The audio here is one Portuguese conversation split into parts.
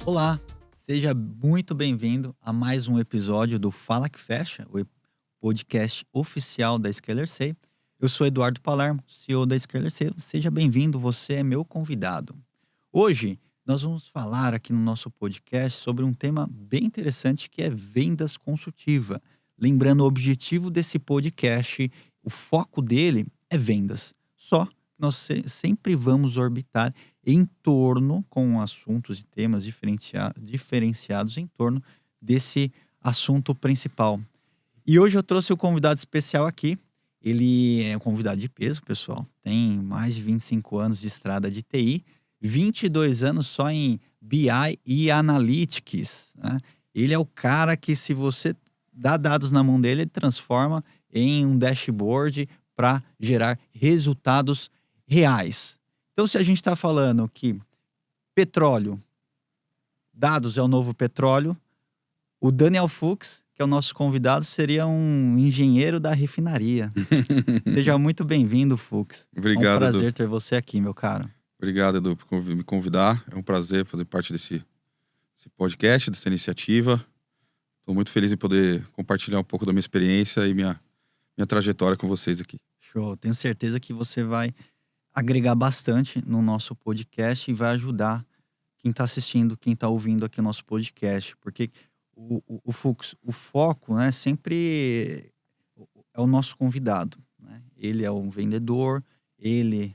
Olá, seja muito bem-vindo a mais um episódio do Fala que Fecha, o podcast oficial da ScalerC. Eu sou Eduardo Palermo, CEO da ScalerC. Seja bem-vindo, você é meu convidado. Hoje nós vamos falar aqui no nosso podcast sobre um tema bem interessante que é vendas consultiva. Lembrando, o objetivo desse podcast, o foco dele é vendas. Só que nós sempre vamos orbitar em torno, com assuntos e temas diferenciados em torno desse assunto principal. E hoje eu trouxe um convidado especial aqui. Ele é um convidado de peso, pessoal. Tem mais de 25 anos de estrada de TI, 22 anos só em BI e Analytics, né? Ele é o cara que, se você dá dados na mão dele, ele transforma em um dashboard para gerar resultados reais. Então, se a gente está falando que petróleo, dados é o novo petróleo, o Daniel Fuchs, que é o nosso convidado, seria um engenheiro da refinaria. Seja muito bem-vindo, Fuchs. Obrigado, é um prazer Edu. ter você aqui, meu caro. Obrigado, Edu, por me convidar. É um prazer fazer parte desse podcast, dessa iniciativa. Estou muito feliz em poder compartilhar um pouco da minha experiência e minha trajetória com vocês aqui. Show. Tenho certeza que você vai agregar bastante no nosso podcast e vai ajudar quem está assistindo, quem está ouvindo aqui o nosso podcast. Porque o Fuchs, o foco, né, sempre é o nosso convidado, né? Ele é um vendedor,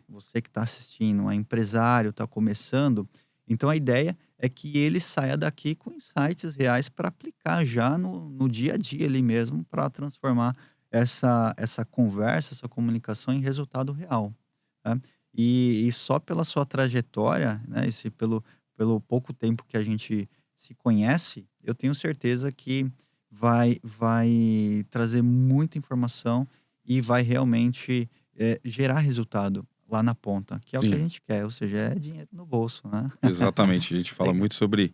você que está assistindo, é empresário, está começando. Então a ideia é que ele saia daqui com insights reais para aplicar já no dia a dia ali mesmo, para transformar essa conversa, essa comunicação em resultado real, né? E só pela sua trajetória, né, pelo pouco tempo que a gente se conhece, eu tenho certeza que vai trazer muita informação e vai realmente gerar resultado lá na ponta, que é o que a gente quer, ou seja, é dinheiro no bolso, né? Exatamente. A gente fala muito sobre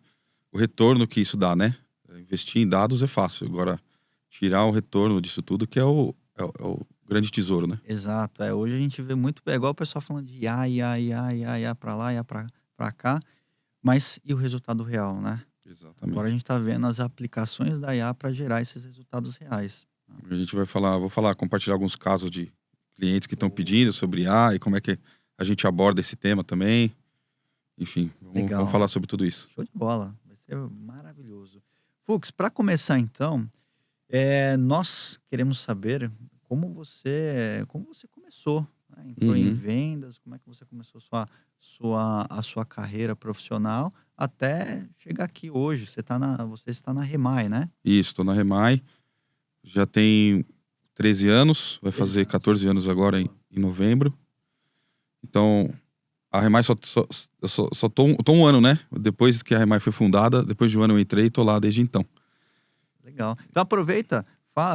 o retorno que isso dá, né? Investir em dados é fácil. Agora, tirar o retorno disso tudo que é o grande tesouro, né? Exato. Hoje a gente vê muito, igual o pessoal falando de IA pra lá, IA pra cá, mas e o resultado real, né? Exatamente. Agora a gente tá vendo as aplicações da IA para gerar esses resultados reais. A gente vou compartilhar alguns casos de clientes que estão pedindo sobre IA e como é que a gente aborda esse tema também. Enfim, vamos falar sobre tudo isso. Show de bola. Vai ser maravilhoso. Fuchs, para começar então, nós queremos saber como você começou, né? Entrou em vendas, como é que você começou a sua carreira profissional até chegar aqui hoje. Você está na Remai, né? Isso, estou na Remai. Já tem 13 anos, vai fazer 14 anos agora em novembro. Então, a Remai só tô um ano, né? Depois que a Remai foi fundada, depois de um ano eu entrei e tô lá desde então. Legal. Então aproveita,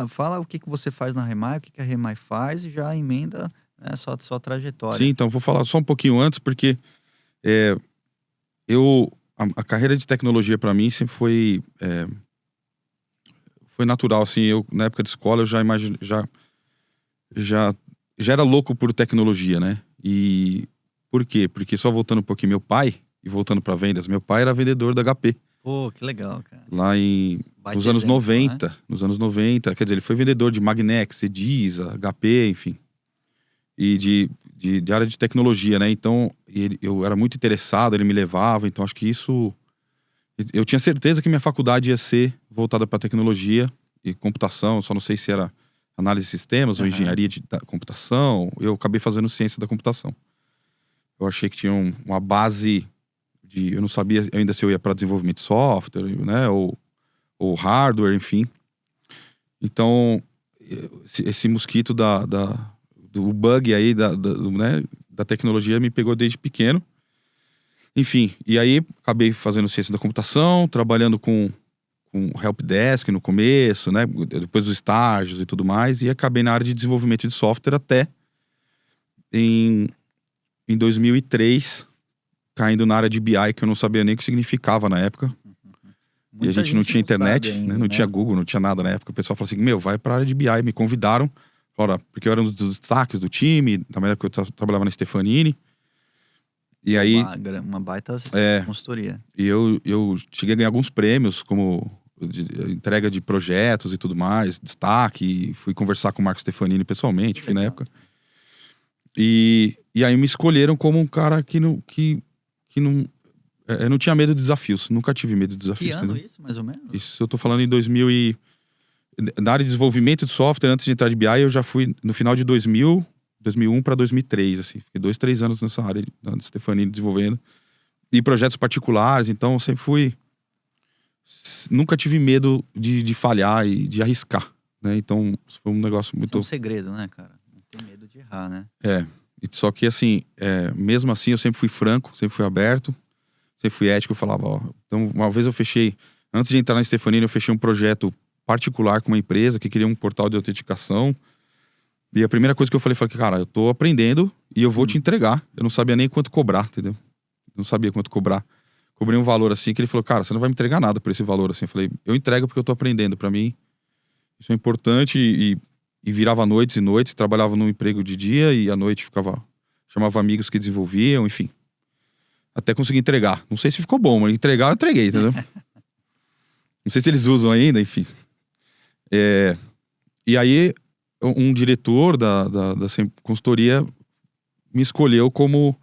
fala o que você faz na Remai, o que a Remai faz e já emenda, né, sua trajetória. Sim, então vou falar só um pouquinho antes, porque a carreira de tecnologia para mim sempre foi natural, assim. Eu, na época de escola, eu já era louco por tecnologia, né? E por quê? Porque, só voltando um pouquinho, meu pai, e voltando para vendas, meu pai era vendedor da HP. Pô, que legal, cara. Lá nos anos 90, né? Nos anos 90, quer dizer, ele foi vendedor de Magnex, Edisa, HP, enfim. E de área de tecnologia, né? Então, eu era muito interessado, ele me levava, então acho que isso... Eu tinha certeza que minha faculdade ia ser voltada para tecnologia e computação, só não sei se era análise de sistemas ou engenharia da computação. Eu acabei fazendo ciência da computação. Eu achei que tinha uma base eu não sabia ainda se eu ia para desenvolvimento de software, né, ou hardware, enfim. Então, esse mosquito do bug aí né, da tecnologia me pegou desde pequeno. Enfim, e aí acabei fazendo ciência da computação, trabalhando com com helpdesk no começo, né? Depois dos estágios e tudo mais. E acabei na área de desenvolvimento de software até em 2003, caindo na área de BI, que eu não sabia nem o que significava na época. E a gente não tinha internet, ainda, né? Não tinha Google, não tinha nada na época. O pessoal falou assim, vai pra área de BI. Me convidaram, porque eu era um dos destaques do time, na época eu trabalhava na Stefanini. E aí... Uma baita consultoria. E eu cheguei a ganhar alguns prêmios, como entrega de projetos e tudo mais, destaque. Fui conversar com o Marco Stefanini pessoalmente, enfim, na época. E aí me escolheram como um cara que não tinha medo de desafios. Nunca tive medo de desafios. Que ano isso, mais ou menos? Isso eu tô falando em 2000 na área de desenvolvimento de software, antes de entrar de BI, eu já fui no final de 2001 para 2003, assim. Fiquei 2-3 anos nessa área de Stefanini desenvolvendo. E projetos particulares, então eu sempre fui... Nunca tive medo de falhar e de arriscar, né? Então, isso foi um negócio muito... Isso é um segredo, né, cara? Não tem medo de errar, né? Só que assim, mesmo assim eu sempre fui franco, sempre fui aberto, sempre fui ético. Eu falava, então uma vez eu fechei, antes de entrar na Stefanini, eu fechei um projeto particular com uma empresa que queria um portal de autenticação. E a primeira coisa que eu falei, cara, eu tô aprendendo e eu vou te entregar. Eu não sabia nem quanto cobrar, entendeu? Não sabia quanto cobrar. Cobrei um valor assim, que ele falou, cara, você não vai me entregar nada por esse valor, assim. Eu falei, eu entrego porque eu tô aprendendo. Pra mim, isso é importante. E virava noites e noites, trabalhava num emprego de dia e à noite chamava amigos que desenvolviam, enfim. Até consegui entregar. Não sei se ficou bom, mas entregar eu entreguei, entendeu? Não sei se eles usam ainda, enfim. E aí, um diretor da consultoria me escolheu como...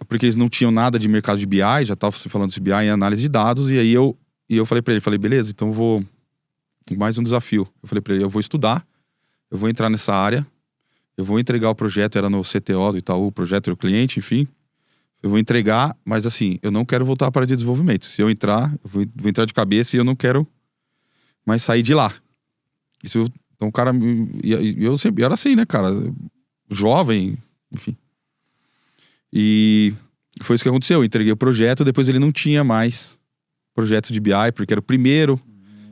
Porque eles não tinham nada de mercado de BI, já estava se falando de BI em análise de dados, e aí eu falei pra ele, beleza, então eu vou... Mais um desafio. Eu falei pra ele, eu vou estudar, eu vou entrar nessa área, eu vou entregar o projeto, era no CTO do Itaú, o projeto era o cliente, enfim. Eu vou entregar, mas assim, eu não quero voltar para a área de desenvolvimento. Se eu entrar, eu vou entrar de cabeça e eu não quero mais sair de lá. Então o cara, eu sempre era assim, né, cara? Jovem, enfim. E foi isso que aconteceu. Eu entreguei o projeto, depois ele não tinha mais projetos de BI, porque era o primeiro.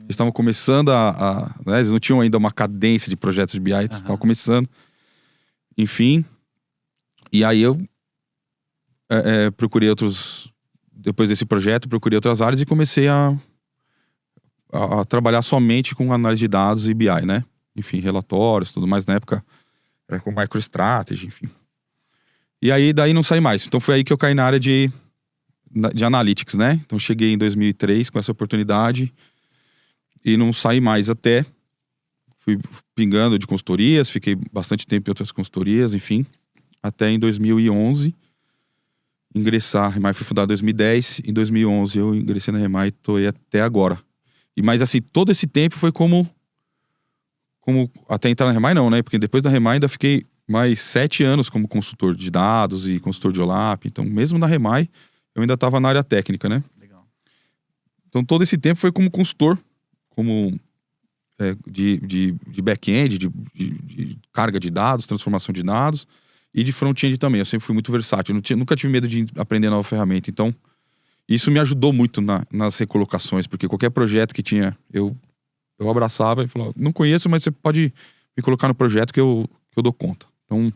Eles estavam começando né, eles não tinham ainda uma cadência de projetos de BI, eles estavam começando. Enfim. E aí eu procurei depois desse projeto, procurei outras áreas e comecei a trabalhar somente com análise de dados e BI, né? Enfim, relatórios, tudo mais. Na época era com MicroStrategy, enfim. E aí daí não saí mais. Então foi aí que eu caí na área de Analytics, né? Então cheguei em 2003 com essa oportunidade e não saí mais até. Fui pingando de consultorias, fiquei bastante tempo em outras consultorias, enfim. Até em 2011 ingressar. A Remai foi fundada em 2010. Em 2011 eu ingressei na Remai e tô aí até agora. Mas assim, todo esse tempo foi como até entrar na Remai não, né? Porque depois da Remai ainda fiquei mais 7 anos como consultor de dados e consultor de OLAP. Então, mesmo na Remai, eu ainda estava na área técnica, né? Legal. Então, todo esse tempo foi como consultor, como de back-end, de carga de dados, transformação de dados e de front-end também. Eu sempre fui muito versátil. Nunca tive medo de aprender nova ferramenta. Então, isso me ajudou muito nas recolocações, porque qualquer projeto que tinha, eu abraçava e falava, não conheço, mas você pode me colocar no projeto que eu dou conta. Então,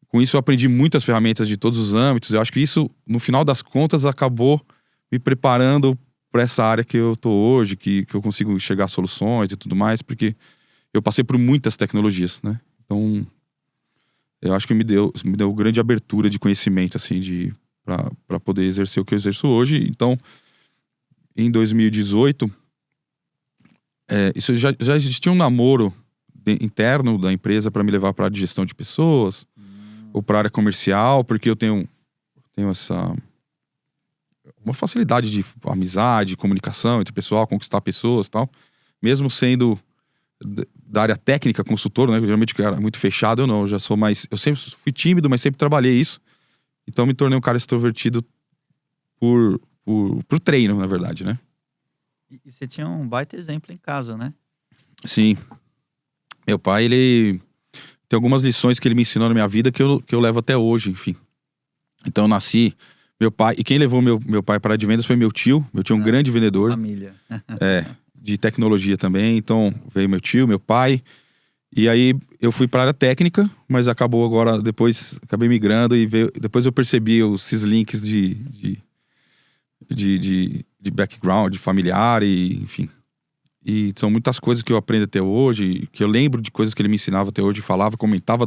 com isso eu aprendi muitas ferramentas de todos os âmbitos. Eu acho que isso, no final das contas, acabou me preparando para essa área que eu tô hoje, que eu consigo enxergar soluções e tudo mais, porque eu passei por muitas tecnologias, né? Então, eu acho que me deu grande abertura de conhecimento, assim, para poder exercer o que eu exerço hoje. Então, em 2018, isso já existia um namoro interno da empresa para me levar para a área de gestão de pessoas ou para a área comercial, porque eu tenho uma facilidade de amizade, comunicação entre o pessoal, conquistar pessoas e tal. Mesmo sendo da área técnica, consultor, né? Geralmente que era muito fechado, eu não. Eu sempre fui tímido, mas sempre trabalhei isso. Então me tornei um cara extrovertido pro treino, na verdade, né? E você tinha um baita exemplo em casa, né? Sim. Meu pai, ele tem algumas lições que ele me ensinou na minha vida que eu levo até hoje, enfim. Então eu nasci, Meu pai, e quem levou meu pai para a área de vendas foi meu tio. Meu tio é um grande vendedor. Família. De tecnologia também. Então, veio meu tio, meu pai. E aí, eu fui para a área técnica, mas acabou agora, depois, acabei migrando e depois eu percebi esses links de background familiar e, enfim. E são muitas coisas que eu aprendo até hoje, que eu lembro de coisas que ele me ensinava até hoje, falava, comentava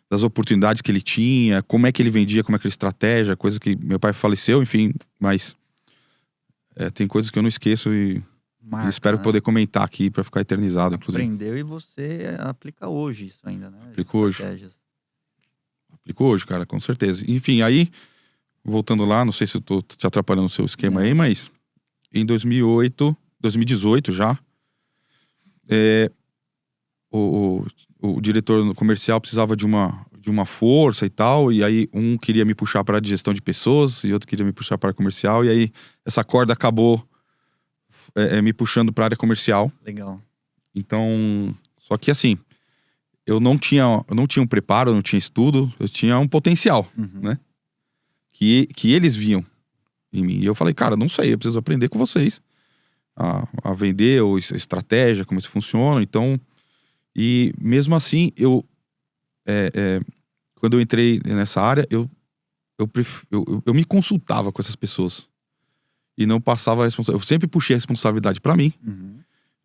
das oportunidades que ele tinha, como é que ele vendia, como é que ele estratégia, coisa que meu pai faleceu, enfim, mas tem coisas que eu não esqueço e espero poder comentar aqui para ficar eternizado, inclusive. Aprendeu e você aplica hoje isso ainda, né? Aplico hoje, cara, com certeza. Enfim, aí, voltando lá, não sei se eu tô te atrapalhando o seu esquema aí, mas em 2018 já, o diretor comercial precisava de uma força e tal, e aí um queria me puxar para a gestão de pessoas e outro queria me puxar para a área comercial, e aí essa corda acabou me puxando para a área comercial. Legal. Então, só que assim, eu não tinha um preparo, eu não tinha estudo, eu tinha um potencial, né? Que eles viam em mim. E eu falei, cara, não sei, eu preciso aprender com vocês a vender, ou estratégia, como isso funciona. Então, e mesmo assim, quando eu entrei nessa área, eu me consultava com essas pessoas. E não passava a responsabilidade. Eu sempre puxei a responsabilidade pra mim,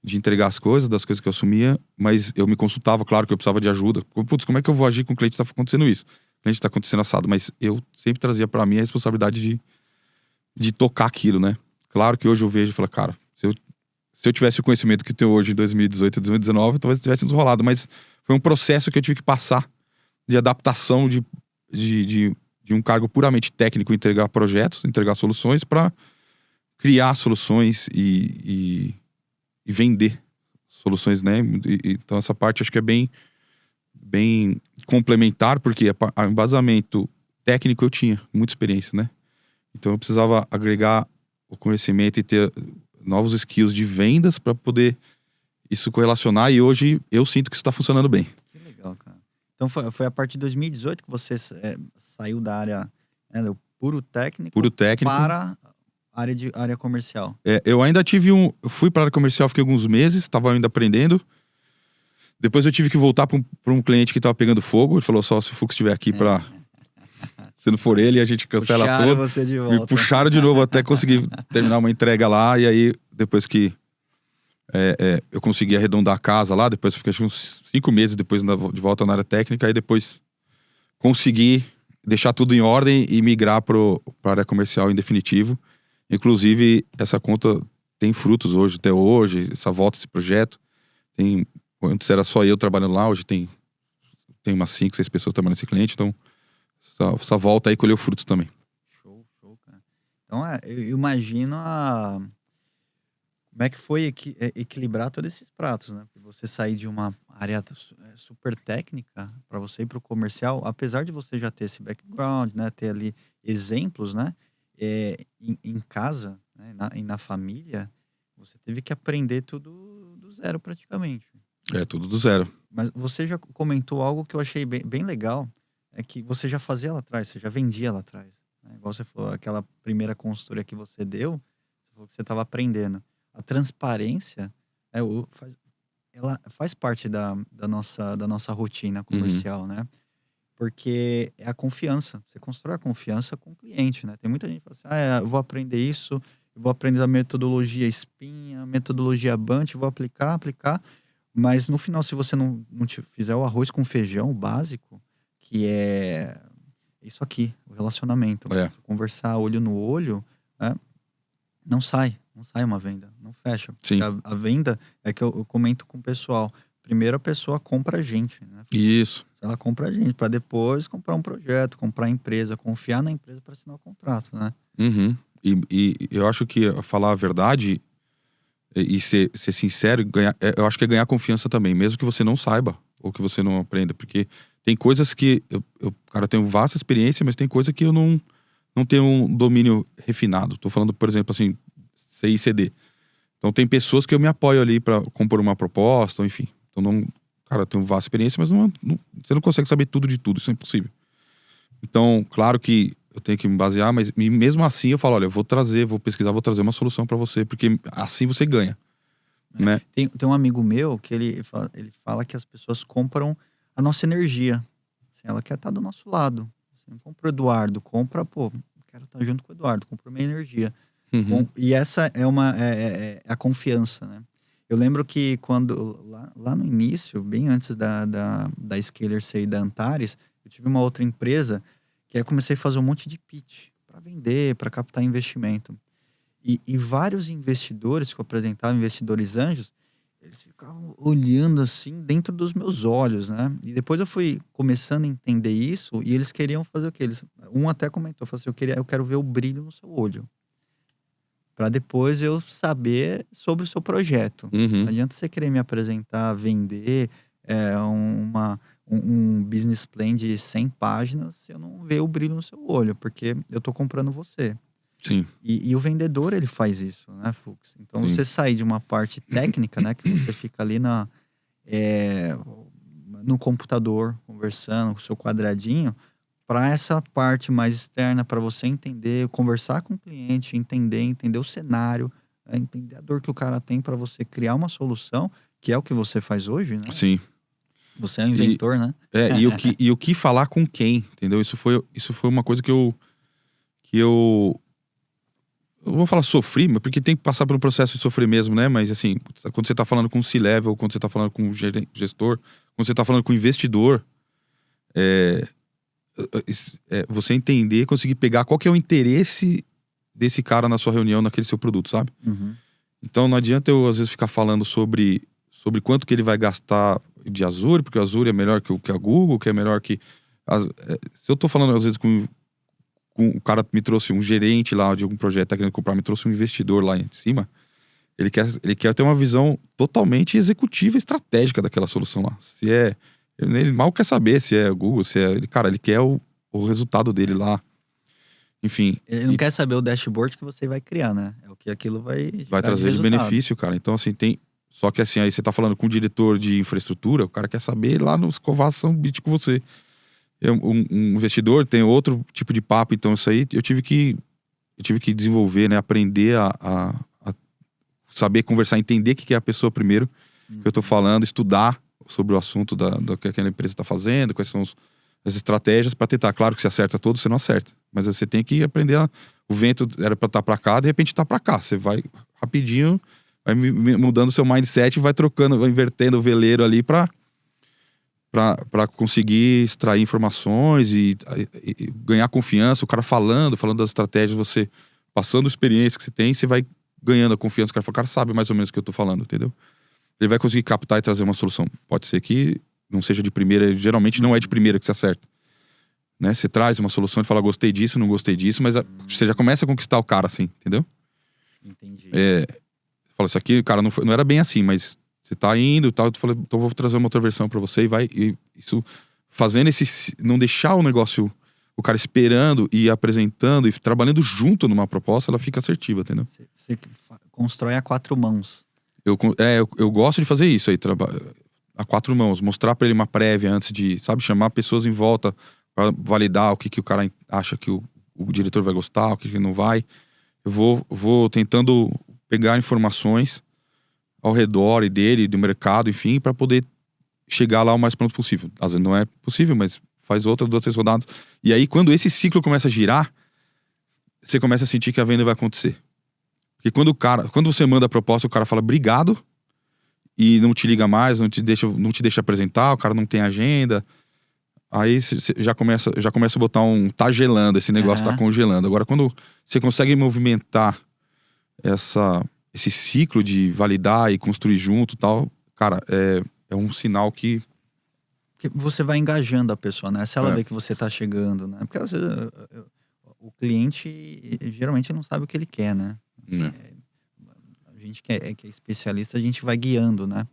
de entregar as coisas, das coisas que eu assumia, mas eu me consultava, claro que eu precisava de ajuda. Putz, como é que eu vou agir com o cliente que tá acontecendo isso? O cliente tá acontecendo assado, mas eu sempre trazia pra mim a responsabilidade de tocar aquilo, né? Claro que hoje eu vejo e falo, cara, se eu tivesse o conhecimento que eu tenho hoje em 2018 e 2019, talvez eu tivesse desenrolado, mas foi um processo que eu tive que passar de adaptação de um cargo puramente técnico, entregar projetos, entregar soluções, para criar soluções e vender soluções, né? Então essa parte acho que é bem complementar, porque o embasamento técnico eu tinha muita experiência, né? Então eu precisava agregar o conhecimento e ter novos skills de vendas para poder isso correlacionar, e hoje eu sinto que isso está funcionando bem. Que legal, cara. Então foi a partir de 2018 que você saiu da área do puro técnico para a área comercial. Eu ainda eu fui para a área comercial, fiquei alguns meses, estava ainda aprendendo. Depois eu tive que voltar para um cliente que estava pegando fogo. Ele falou, só se o Fux estiver aqui para... Se não for ele, a gente cancela puxaram tudo. Você de volta. Me puxaram de novo até conseguir terminar uma entrega lá. E aí, depois que eu consegui arredondar a casa lá, depois eu fiquei uns 5 meses depois de volta na área técnica. Aí depois consegui deixar tudo em ordem e migrar para a área comercial em definitivo. Inclusive, essa conta tem frutos hoje, até hoje, essa volta, esse projeto. Antes era só eu trabalhando lá, hoje tem umas 5, 6 pessoas trabalhando nesse cliente, então essa volta aí colheu frutos também. Show, cara. Então, eu imagino como é que foi equilibrar todos esses pratos, né? Porque você sair de uma área super técnica para você ir para o comercial, apesar de você já ter esse background, né? Ter ali exemplos, né? Em casa, né? E na família, você teve que aprender tudo do zero praticamente. Tudo do zero. Mas você já comentou algo que eu achei bem legal, é que você já fazia lá atrás, você já vendia lá atrás. Né? Igual você falou, aquela primeira consultoria que você deu, você falou que você estava aprendendo. A transparência, ela faz parte da nossa rotina comercial, né? Porque é a confiança. Você constrói a confiança com o cliente, né? Tem muita gente que fala assim, eu vou aprender isso, eu vou aprender a metodologia SPIN, a metodologia BANT, vou aplicar. Mas no final, se você não fizer o arroz com feijão, o básico, que é isso aqui, o relacionamento. Conversar olho no olho, não sai uma venda, não fecha. Sim. A venda é que eu comento com o pessoal. Primeiro a pessoa compra a gente, né? Isso. Ela compra a gente, para depois comprar um projeto, comprar a empresa, confiar na empresa para assinar o contrato, né? E eu acho que falar a verdade e ser sincero, eu acho que é ganhar confiança também, mesmo que você não saiba ou que você não aprenda, porque tem coisas que eu tenho vasta experiência, mas tem coisa que eu não tenho um domínio refinado. Tô falando, por exemplo, assim, CICD. Então tem pessoas que eu me apoio ali para compor uma proposta, ou enfim. Então eu tenho vasta experiência, mas você não consegue saber tudo de tudo, isso é impossível. Então, claro que eu tenho que me basear, mas mesmo assim eu falo, olha, eu vou pesquisar, vou trazer uma solução para você, porque assim você ganha, né? Tem um amigo meu que ele fala que as pessoas compram a nossa energia. Assim, ela quer estar do nosso lado. Você não compra o Eduardo, compra, pô, quero estar junto com o Eduardo, compra minha energia. E essa é a confiança, né? Eu lembro que quando, lá no início, bem antes da Scaler Say e da Antares, eu tive uma outra empresa que aí eu comecei a fazer um monte de pitch para vender, para captar investimento. E vários investidores que eu apresentava, investidores anjos, eles ficavam olhando assim dentro dos meus olhos, né? E depois eu fui começando a entender isso e eles queriam fazer o quê? Um até comentou, falou assim, eu quero ver o brilho no seu olho. Para depois eu saber sobre o seu projeto. Não adianta você querer me apresentar, vender um business plan de 100 páginas se eu não ver o brilho no seu olho, porque eu tô comprando você. Sim. E o vendedor, ele faz isso, né, Fux? Então, você sair de uma parte técnica, né, que você fica ali no computador, conversando com o seu quadradinho, para essa parte mais externa, para você entender, conversar com o cliente, entender o cenário, entender a dor que o cara tem para você criar uma solução, que é o que você faz hoje, né? Sim. Você é um inventor, né? E o que falar com quem, entendeu? Isso foi uma coisa que eu vou falar sofri, mas porque tem que passar pelo processo de sofrer mesmo, né? Mas assim, quando você tá falando com o C-Level, quando você tá falando com o gestor, quando você tá falando com o investidor, você entender, conseguir pegar qual que é o interesse desse cara na sua reunião, naquele seu produto, sabe? Então não adianta eu às vezes ficar falando sobre quanto que ele vai gastar de Azure, porque o Azure é melhor que a Google, que é melhor que... Se eu tô falando às vezes com o cara me trouxe um gerente lá de algum projeto, tá querendo comprar, me trouxe um investidor lá em cima, ele quer ter uma visão totalmente executiva, estratégica daquela solução lá. Ele mal quer saber se é Google, se é... Cara, ele quer o resultado dele lá. Enfim. Ele não quer saber o dashboard que você vai criar, né? É o que aquilo vai trazer de benefício, cara. Então, assim, só que assim, aí você tá falando com o diretor de infraestrutura, o cara quer saber lá no escovação bit com você. Um investidor tem outro tipo de papo, então isso aí eu tive que desenvolver, né? Aprender a saber conversar, entender o que é a pessoa primeiro, que eu tô falando, estudar sobre o assunto do que aquela empresa está fazendo, quais são as estratégias para tentar. Claro que você acerta todos, você não acerta. Mas você tem que aprender o vento era para estar para cá, de repente está para cá. Você vai rapidinho, vai mudando seu mindset, vai trocando, vai invertendo o veleiro ali para conseguir extrair informações e ganhar confiança. O cara falando das estratégias, você passando a experiência que você tem, você vai ganhando a confiança. O cara sabe mais ou menos o que eu tô falando, entendeu? Ele vai conseguir captar e trazer uma solução. Pode ser que não seja de primeira, geralmente não é de primeira que você acerta. Né? Você traz uma solução e fala, gostei disso, não gostei disso, mas você já começa a conquistar o cara assim, entendeu? Entendi. Fala, isso aqui, cara, não era bem assim, mas você tá indo e tal, eu falei, então vou trazer uma outra versão pra você e isso, fazendo não deixar o negócio, o cara esperando e apresentando e trabalhando junto numa proposta, ela fica assertiva, entendeu? Você constrói a 4 mãos. Eu gosto de fazer isso aí, a 4 mãos, mostrar pra ele uma prévia antes de, sabe, chamar pessoas em volta pra validar o que o cara acha que o diretor vai gostar, o que não vai. Eu vou tentando pegar informações ao redor e dele, do mercado, enfim, pra poder chegar lá o mais pronto possível. Às vezes não é possível, mas faz 2, 3 rodadas. E aí, quando esse ciclo começa a girar, você começa a sentir que a venda vai acontecer. Porque quando você manda a proposta, o cara fala obrigado e não te liga mais, não te deixa apresentar, o cara não tem agenda. Aí você já começa a botar tá gelando, esse negócio tá congelando. Agora, quando você consegue movimentar esse ciclo de validar e construir junto e tal, cara, é um sinal que você vai engajando a pessoa, né? Se ela vê que você tá chegando, né? Porque às vezes o cliente geralmente não sabe o que ele quer, né? A gente que é especialista, a gente vai guiando, né?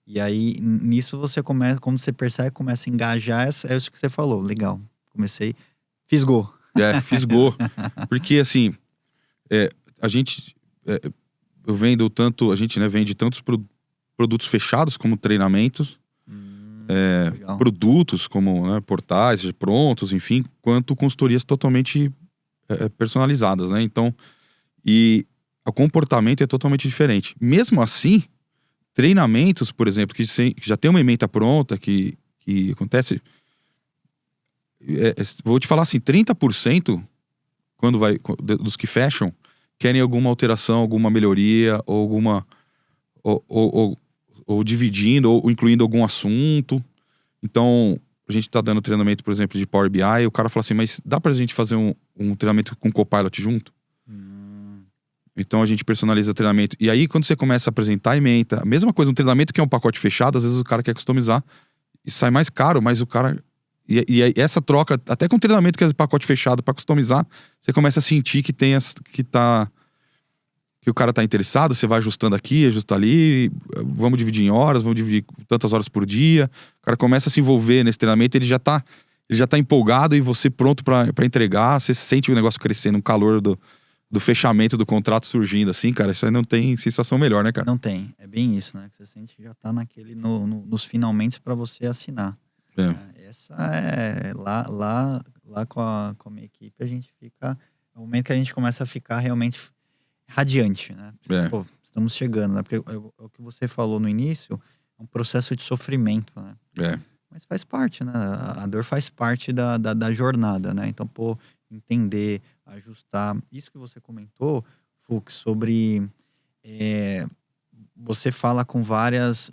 E aí, nisso você começa, como você percebe, começa a engajar, é isso que você falou, legal. Comecei, fisgou. Fisgou. Porque assim, a gente, eu vendo tanto, a gente, né, vende tantos produtos fechados como treinamentos, produtos como, né, portais prontos, enfim, quanto consultorias totalmente personalizadas, né? Então, e o comportamento é totalmente diferente. Mesmo assim, treinamentos, por exemplo, que já tem uma ementa pronta, que acontece... vou te falar assim, 30% dos que fecham querem alguma alteração, alguma melhoria, ou alguma... Ou dividindo, ou incluindo algum assunto. Então, a gente tá dando treinamento, por exemplo, de Power BI, e o cara fala assim, mas dá pra gente fazer um treinamento com Copilot junto? Então a gente personaliza o treinamento. E aí, quando você começa a apresentar a ementa, a mesma coisa, um treinamento que é um pacote fechado, às vezes o cara quer customizar e sai mais caro, mas o cara... E essa troca, até com o treinamento que é pacote fechado para customizar, você começa a sentir que o cara tá interessado, você vai ajustando aqui, ajusta ali, vamos dividir em horas, vamos dividir tantas horas por dia. O cara começa a se envolver nesse treinamento, ele já tá empolgado e você pronto para entregar, você sente o negócio crescendo, um calor do fechamento do contrato surgindo, assim, cara, isso aí não tem sensação melhor, né, cara? Não tem, é bem isso, né? Você sente que já tá nos finalmente para você assinar. Essa é lá com a minha equipe, a gente fica... É o momento que a gente começa a ficar realmente radiante, né? Pô, estamos chegando, né? Porque o que você falou no início é um processo de sofrimento, né? Mas faz parte, né? A dor faz parte da jornada, né? Então, pô, entender, ajustar. Isso que você comentou, Fux, sobre... você fala com vários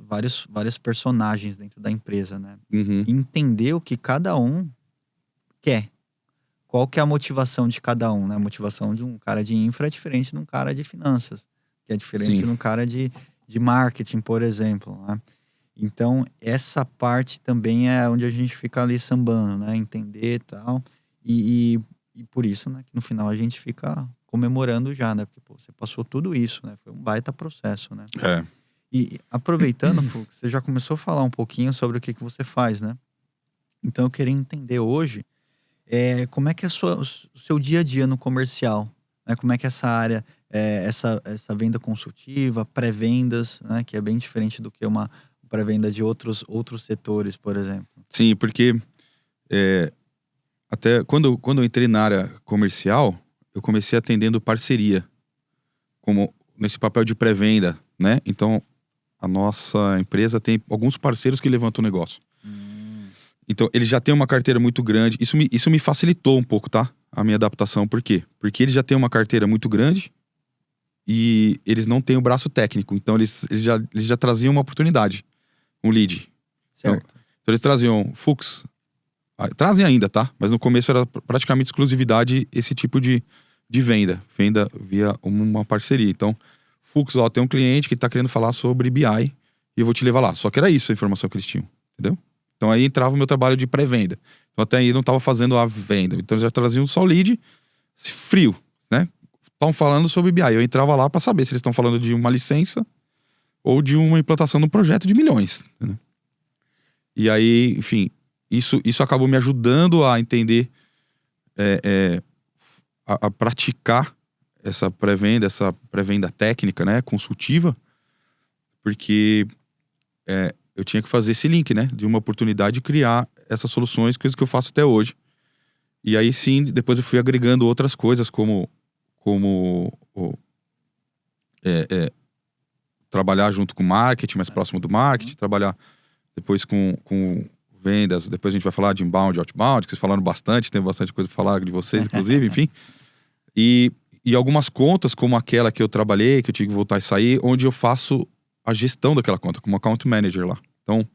personagens dentro da empresa, né? Entender o que cada um quer. Qual que é a motivação de cada um, né? A motivação de um cara de infra é diferente de um cara de finanças, que é diferente de um cara de marketing, por exemplo, né? Então, essa parte também é onde a gente fica ali sambando, né? Entender e tal. E por isso, né? Que no final a gente fica comemorando já, né? Porque, pô, você passou tudo isso, né? Foi um baita processo, né? E aproveitando, Fux, você já começou a falar um pouquinho sobre o que você faz, né? Então, eu queria entender hoje como é que é o seu dia a dia no comercial, né? Como é que é essa área, essa venda consultiva, pré-vendas, né? Que é bem diferente do que uma pré-venda de outros setores, por exemplo. Sim, porque até quando eu entrei na área comercial, eu comecei atendendo parceria, como nesse papel de pré-venda, né? Então, a nossa empresa tem alguns parceiros que levantam o negócio. Então, eles já têm uma carteira muito grande. Isso me facilitou um pouco, tá? A minha adaptação. Por quê? Porque eles já têm uma carteira muito grande e eles não têm o braço técnico. Então, eles já traziam uma oportunidade, um lead. Certo. Então eles traziam Fux. Trazem ainda, tá? Mas no começo era praticamente exclusividade esse tipo de venda. Venda via uma parceria. Então, Fux, ó, tem um cliente que tá querendo falar sobre BI e eu vou te levar lá. Só que era isso a informação que eles tinham, entendeu? Então aí entrava o meu trabalho de pré-venda. Então até aí eu não estava fazendo a venda. Então eles já traziam só o lead frio, né? Estão falando sobre BI. Eu entrava lá para saber se eles estão falando de uma licença ou de uma implantação de um projeto de milhões. Né? E aí, enfim, isso acabou me ajudando a entender, a praticar essa pré-venda técnica, né? Consultiva, porque eu tinha que fazer esse link, né? De uma oportunidade de criar essas soluções, coisas que eu faço até hoje. E aí sim, depois eu fui agregando outras coisas, como trabalhar junto com marketing, mais próximo do marketing, trabalhar depois com vendas. Depois a gente vai falar de inbound e outbound, que vocês falaram bastante, tem bastante coisa para falar de vocês, inclusive, enfim. E algumas contas, como aquela que eu trabalhei, que eu tive que voltar e sair, onde eu faço a gestão daquela conta, como account manager lá. Então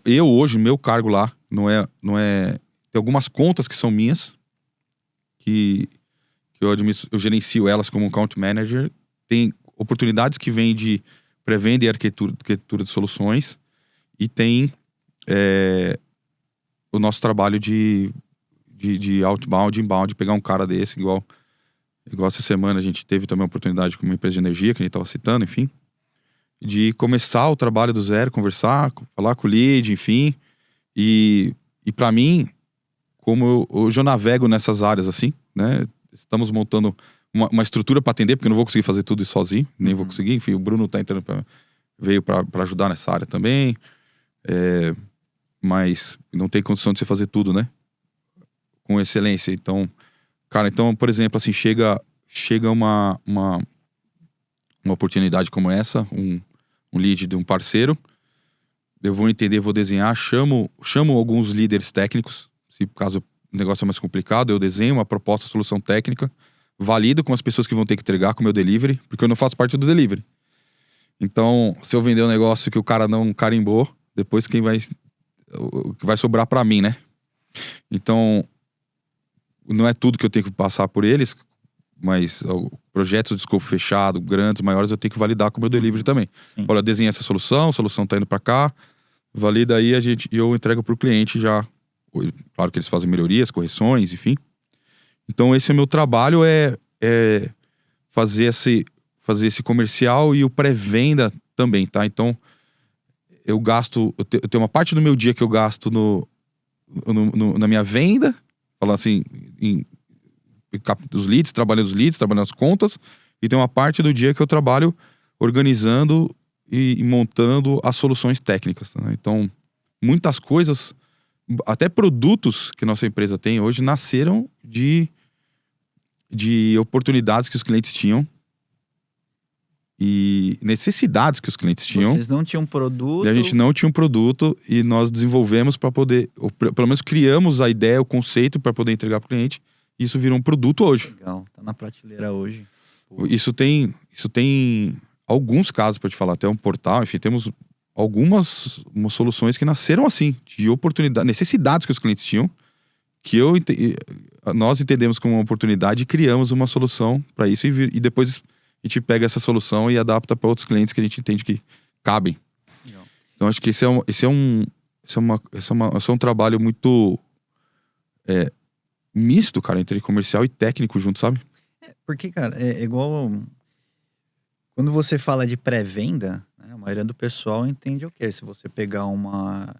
eu hoje, meu cargo lá, não é... Tem algumas contas que são minhas, que eu gerencio elas como account manager. Tem oportunidades que vêm de pré-venda e arquitetura de soluções. E tem o nosso trabalho de outbound, inbound, pegar um cara desse, igual essa semana a gente teve também a oportunidade com uma empresa de energia, que a gente estava citando, enfim, de começar o trabalho do zero, conversar, falar com o lead, enfim. E para mim, como eu já navego nessas áreas assim, né? Estamos montando uma estrutura para atender, porque eu não vou conseguir fazer tudo isso sozinho, nem vou conseguir. Enfim, o Bruno tá entrando veio para ajudar nessa área também. Mas não tem condição de você fazer tudo, né? com excelência. Então, cara, por exemplo, assim, chega uma oportunidade como essa, um lead de um parceiro, eu vou entender, vou desenhar, chamo alguns líderes técnicos, se caso o negócio é mais complicado, eu desenho uma proposta, solução técnica, valido com as pessoas que vão ter que entregar com o meu delivery, porque eu não faço parte do delivery. Então, se eu vender um negócio que o cara não carimbou, depois quem vai sobrar pra mim, né? Então, não é tudo que eu tenho que passar por eles, mas projetos de escopo fechado, grandes, maiores, eu tenho que validar com o meu delivery também. Sim. Olha, desenhei essa solução, a solução tá indo pra cá, valida aí, eu entrego pro cliente já. Claro que eles fazem melhorias, correções, enfim. Então esse é o meu trabalho, é fazer esse comercial e o pré-venda também, tá? Então eu tenho uma parte do meu dia que eu gasto na minha venda, falando assim, dos leads, trabalhando as contas, e tem uma parte do dia que eu trabalho organizando e montando as soluções técnicas, né? Então muitas coisas, até produtos que nossa empresa tem hoje, nasceram de oportunidades que os clientes tinham e necessidades que os clientes tinham. Vocês não tinham produto? E a gente não tinha um produto e nós desenvolvemos para poder, ou pelo menos criamos a ideia, o conceito para poder entregar para o cliente. E isso virou um produto hoje. Legal, tá na prateleira hoje. Isso tem alguns casos para te falar, até um portal, enfim, temos algumas soluções que nasceram assim, de oportunidade, necessidades que os clientes tinham, que nós entendemos como uma oportunidade e criamos uma solução para isso e depois a gente pega essa solução e adapta para outros clientes que a gente entende que cabem. Legal. Então acho que esse é um trabalho muito misto, cara, entre comercial e técnico junto, sabe? Porque, cara, é igual quando você fala de pré-venda, né, a maioria do pessoal entende o quê? Se você pegar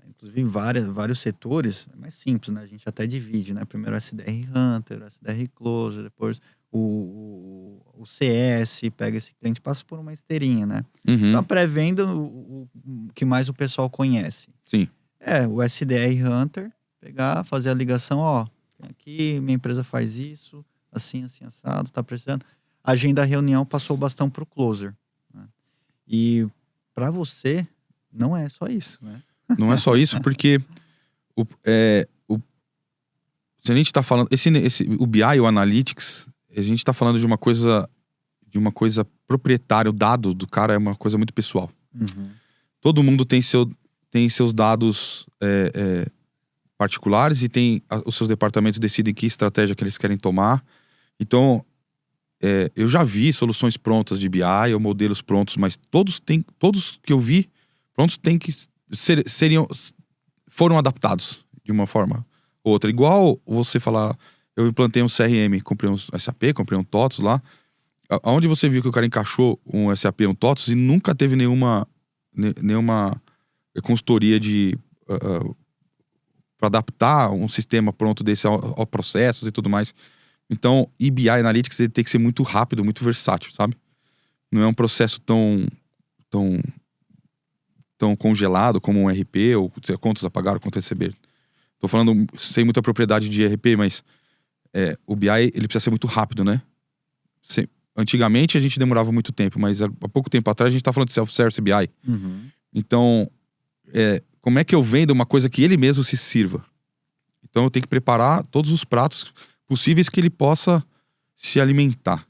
inclusive vários setores, é mais simples, né? A gente até divide, né? Primeiro o SDR Hunter, o SDR Closer, depois o CS, pega esse cliente, passa por uma esteirinha, né? Uhum. Então a pré-venda, o que mais o pessoal conhece. Sim. É, o SDR Hunter, pegar, fazer a ligação, ó, aqui minha empresa faz isso, assim, assado, tá precisando. Agenda a reunião, passou o bastão pro closer, né? E para você, não é só isso, né? Não é só isso, porque se a gente tá falando, o BI, o Analytics, a gente tá falando de uma coisa proprietária, o dado do cara é uma coisa muito pessoal. Uhum. Todo mundo tem seus dados particulares e os seus departamentos decidem que estratégia que eles querem tomar. Então, eu já vi soluções prontas de BI ou modelos prontos, mas todos que eu vi prontos foram adaptados de uma forma ou outra. Igual você falar, eu implantei um CRM, comprei um SAP, comprei um TOTOS lá. Aonde você viu que o cara encaixou um SAP, um TOTOS e nunca teve nenhuma consultoria para adaptar um sistema pronto desse ao processos e tudo mais. Então, BI Analytics ele tem que ser muito rápido, muito versátil, sabe? Não é um processo tão congelado como um RP ou contas a pagar ou contas a receber. Tô falando sem muita propriedade de RP, mas o BI ele precisa ser muito rápido, né? Antigamente a gente demorava muito tempo, mas há pouco tempo atrás a gente tá falando de self-service BI. Uhum. Então, como é que eu vendo uma coisa que ele mesmo se sirva? Então eu tenho que preparar todos os pratos possíveis que ele possa se alimentar,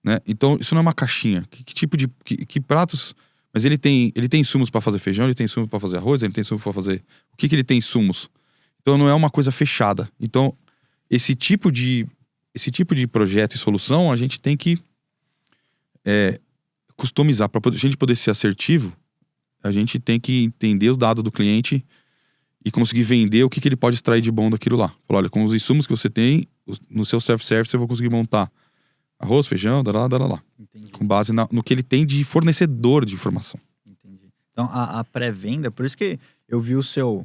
né? Então isso não é uma caixinha. Que tipo de que pratos? Mas ele tem insumos para fazer feijão, ele tem insumos para fazer arroz, ele tem insumos para fazer o que ele tem insumos. Então não é uma coisa fechada. Então esse tipo de projeto e solução a gente tem que customizar. Para a gente poder ser assertivo, a gente tem que entender o dado do cliente e conseguir vender o que ele pode extrair de bom daquilo lá. Falar, olha, com os insumos que você tem, no seu self-service eu vou conseguir montar arroz, feijão, lá. Entendi. Com base no que ele tem de fornecedor de informação. Entendi. Então a pré-venda, por isso que eu vi o seu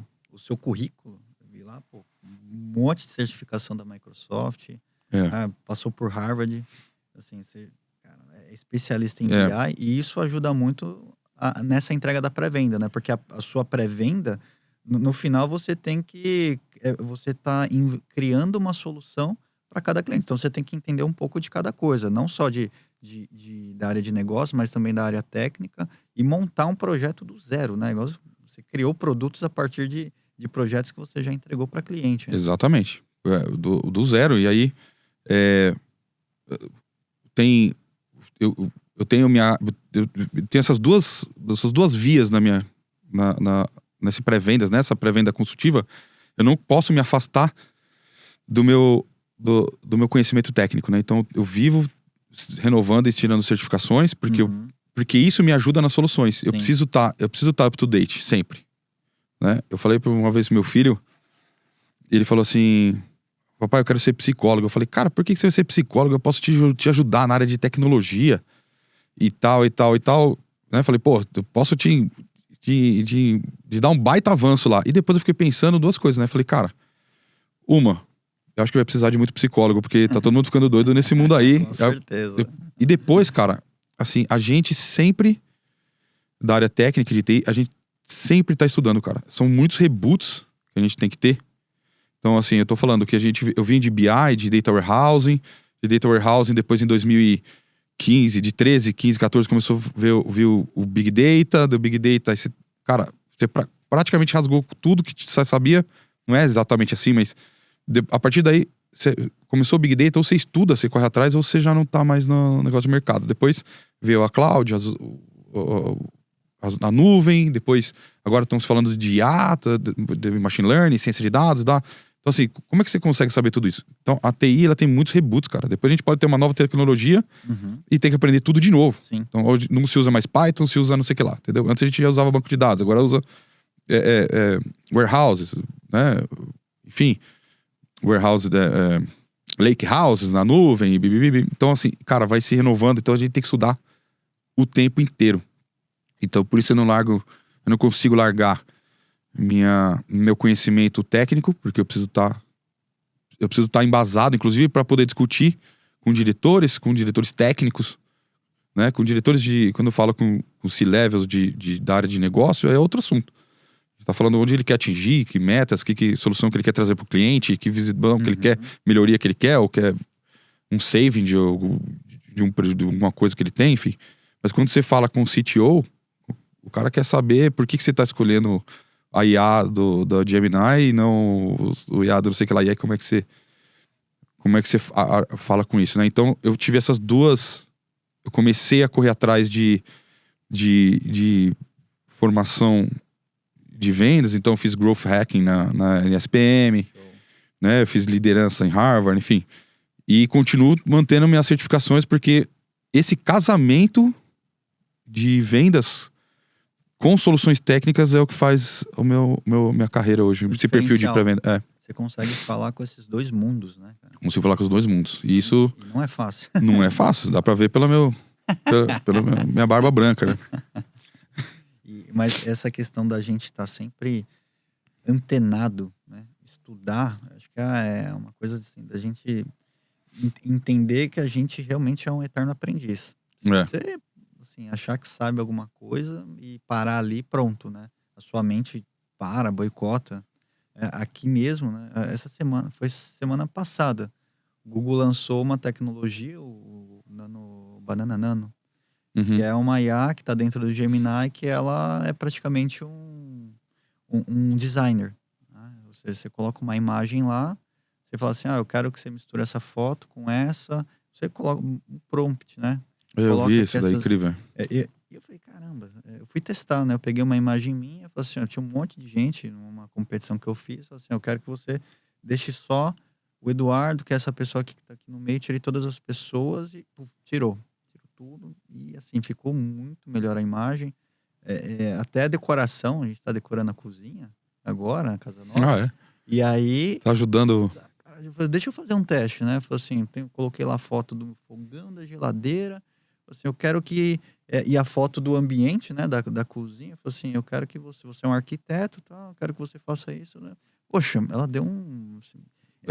currículo, eu vi lá, pô, um monte de certificação da Microsoft, passou por Harvard, assim, você, cara, é especialista em BI, e isso ajuda muito nessa entrega da pré-venda, né? Porque a sua pré-venda no final você tem que... você está criando uma solução para cada cliente. Então você tem que entender um pouco de cada coisa, não só da área de negócio, mas também da área técnica, e montar um projeto do zero, né? Igual você criou produtos a partir de projetos que você já entregou para cliente. Né? Exatamente. Do zero. E aí, eu tenho essas duas vias nessa pré-vendas, nessa pré-venda consultiva. Eu não posso me afastar do meu conhecimento técnico, né? Então, eu vivo renovando e tirando certificações, porque isso me ajuda nas soluções. Sim. Eu preciso estar up to date, sempre. Né? Eu falei uma vez pro meu filho, ele falou assim: papai, eu quero ser psicólogo. Eu falei: cara, por que você vai ser psicólogo? Eu posso te ajudar na área de tecnologia e tal, e tal, e tal. Né? Eu falei: pô, eu posso te dar um baita avanço lá. E depois eu fiquei pensando duas coisas, né? Eu falei: cara, eu acho que vai precisar de muito psicólogo, porque tá todo mundo ficando doido nesse mundo aí. Com certeza. E depois, cara, assim, a gente sempre, da área técnica de TI, a gente sempre tá estudando, cara. São muitos reboots que a gente tem que ter. Então, assim, eu tô falando que eu vim de BI, de Data Warehousing, depois em 2015, de 13, 15, 14, começou a ver o Big Data, do Big Data, você praticamente rasgou tudo que você sabia. Não é exatamente assim, mas a partir daí, você começou o Big Data, ou você estuda, você corre atrás, ou você já não tá mais no negócio de mercado. Depois veio a cloud, a nuvem, depois agora estamos falando de IA, de machine learning, ciência de dados, tá? Então, assim, como é que você consegue saber tudo isso? Então, a TI, ela tem muitos reboots, cara. Depois a gente pode ter uma nova tecnologia e ter que aprender tudo de novo. Sim. Então, hoje não se usa mais Python, se usa não sei o que lá, entendeu? Antes a gente já usava banco de dados, agora usa warehouses, né? Enfim, warehouse, lake houses na nuvem, então, assim, cara, vai se renovando. Então, a gente tem que estudar o tempo inteiro. Então, por isso eu não consigo largar meu conhecimento técnico, porque eu preciso estar embasado, inclusive para poder discutir com diretores técnicos, né? Com diretores quando eu falo com C-levels da área de negócio, é outro assunto. Tá falando onde ele quer atingir, que metas, que solução que ele quer trazer para o cliente, que visitão que ele quer, melhoria que ele quer, ou quer um saving de alguma coisa que ele tem, enfim. Mas quando você fala com o CTO, o cara quer saber por que você está escolhendo a IA da Gemini e não o IA do não sei o que lá. E aí como é que você fala com isso, né? Então eu tive essas duas... Eu comecei a correr atrás de formação de vendas. Então eu fiz Growth Hacking na SPM, né? Eu fiz liderança em Harvard, enfim. E continuo mantendo minhas certificações, porque esse casamento de vendas com soluções técnicas é o que faz minha carreira hoje. Esse perfil de pré-venda. Você consegue falar com esses dois mundos, né? Consigo falar com os dois mundos. E isso... não é fácil. Não é fácil. Dá pra ver pela minha barba branca, né? Mas essa questão da gente estar sempre antenado, né? Estudar, acho que é uma coisa assim, da gente entender que a gente realmente é um eterno aprendiz. Você, assim, achar que sabe alguma coisa e parar ali, pronto, né? A sua mente boicota. Aqui mesmo, né? Foi semana passada, o Google lançou uma tecnologia, o Banana Nano, que é uma IA que está dentro do Gemini, que ela é praticamente um designer. Né? Você coloca uma imagem lá, você fala assim, eu quero que você misture essa foto com essa, você coloca um prompt, né? Eu vi isso, daí incrível. E eu falei, caramba, eu fui testar, né? Eu peguei uma imagem minha, falei assim, tinha um monte de gente numa competição que eu fiz, falei assim, eu quero que você deixe só o Eduardo, que é essa pessoa que tá aqui no meio, tirei todas as pessoas e tirou tudo. E assim, ficou muito melhor a imagem. Até a decoração, a gente tá decorando a cozinha agora, na casa nova. E aí... Tá ajudando... Cara, eu falei, deixa eu fazer um teste, né? Falei assim, coloquei lá a foto do fogão, da geladeira. Falei assim, eu quero que... e a foto do ambiente, né? Da cozinha. Falei assim, eu quero que você é um arquiteto, tá? Eu quero que você faça isso, né? Poxa, ela deu um... Assim,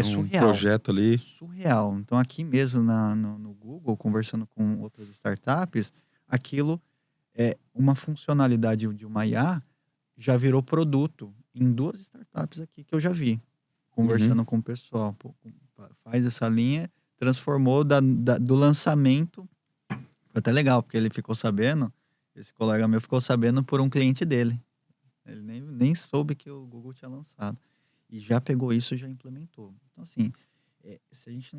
surreal. Um projeto ali. Surreal. Então, aqui mesmo no Google, conversando com outras startups, aquilo é uma funcionalidade de uma IA, já virou produto. em 2 startups aqui que eu já vi, conversando com o pessoal. Pô, faz essa linha, transformou do lançamento. Foi até legal, porque ele ficou sabendo, esse colega meu ficou sabendo por um cliente dele. Ele nem soube que o Google tinha lançado. E já pegou isso e já implementou. Então, assim, se a gente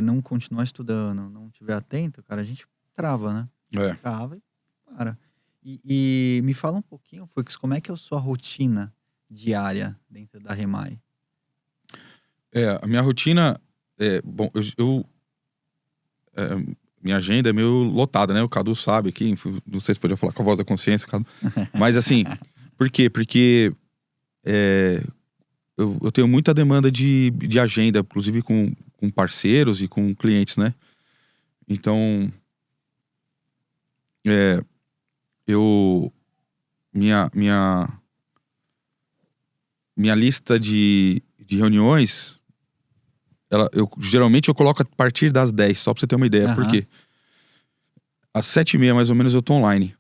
não continuar estudando, não tiver atento, cara, a gente trava, né? Trava e para. E me fala um pouquinho, Fux, como é que é a sua rotina diária dentro da Remai? A minha rotina... bom, minha agenda é meio lotada, né? O Cadu sabe aqui, não sei se podia falar com a voz da consciência, Cadu. Mas assim, por quê? Porque eu tenho muita demanda de agenda, inclusive com parceiros e com clientes, né? Então, minha lista de reuniões, geralmente eu coloco a partir das 10, só pra você ter uma ideia. Por quê? Às 7h30, mais ou menos, eu tô online.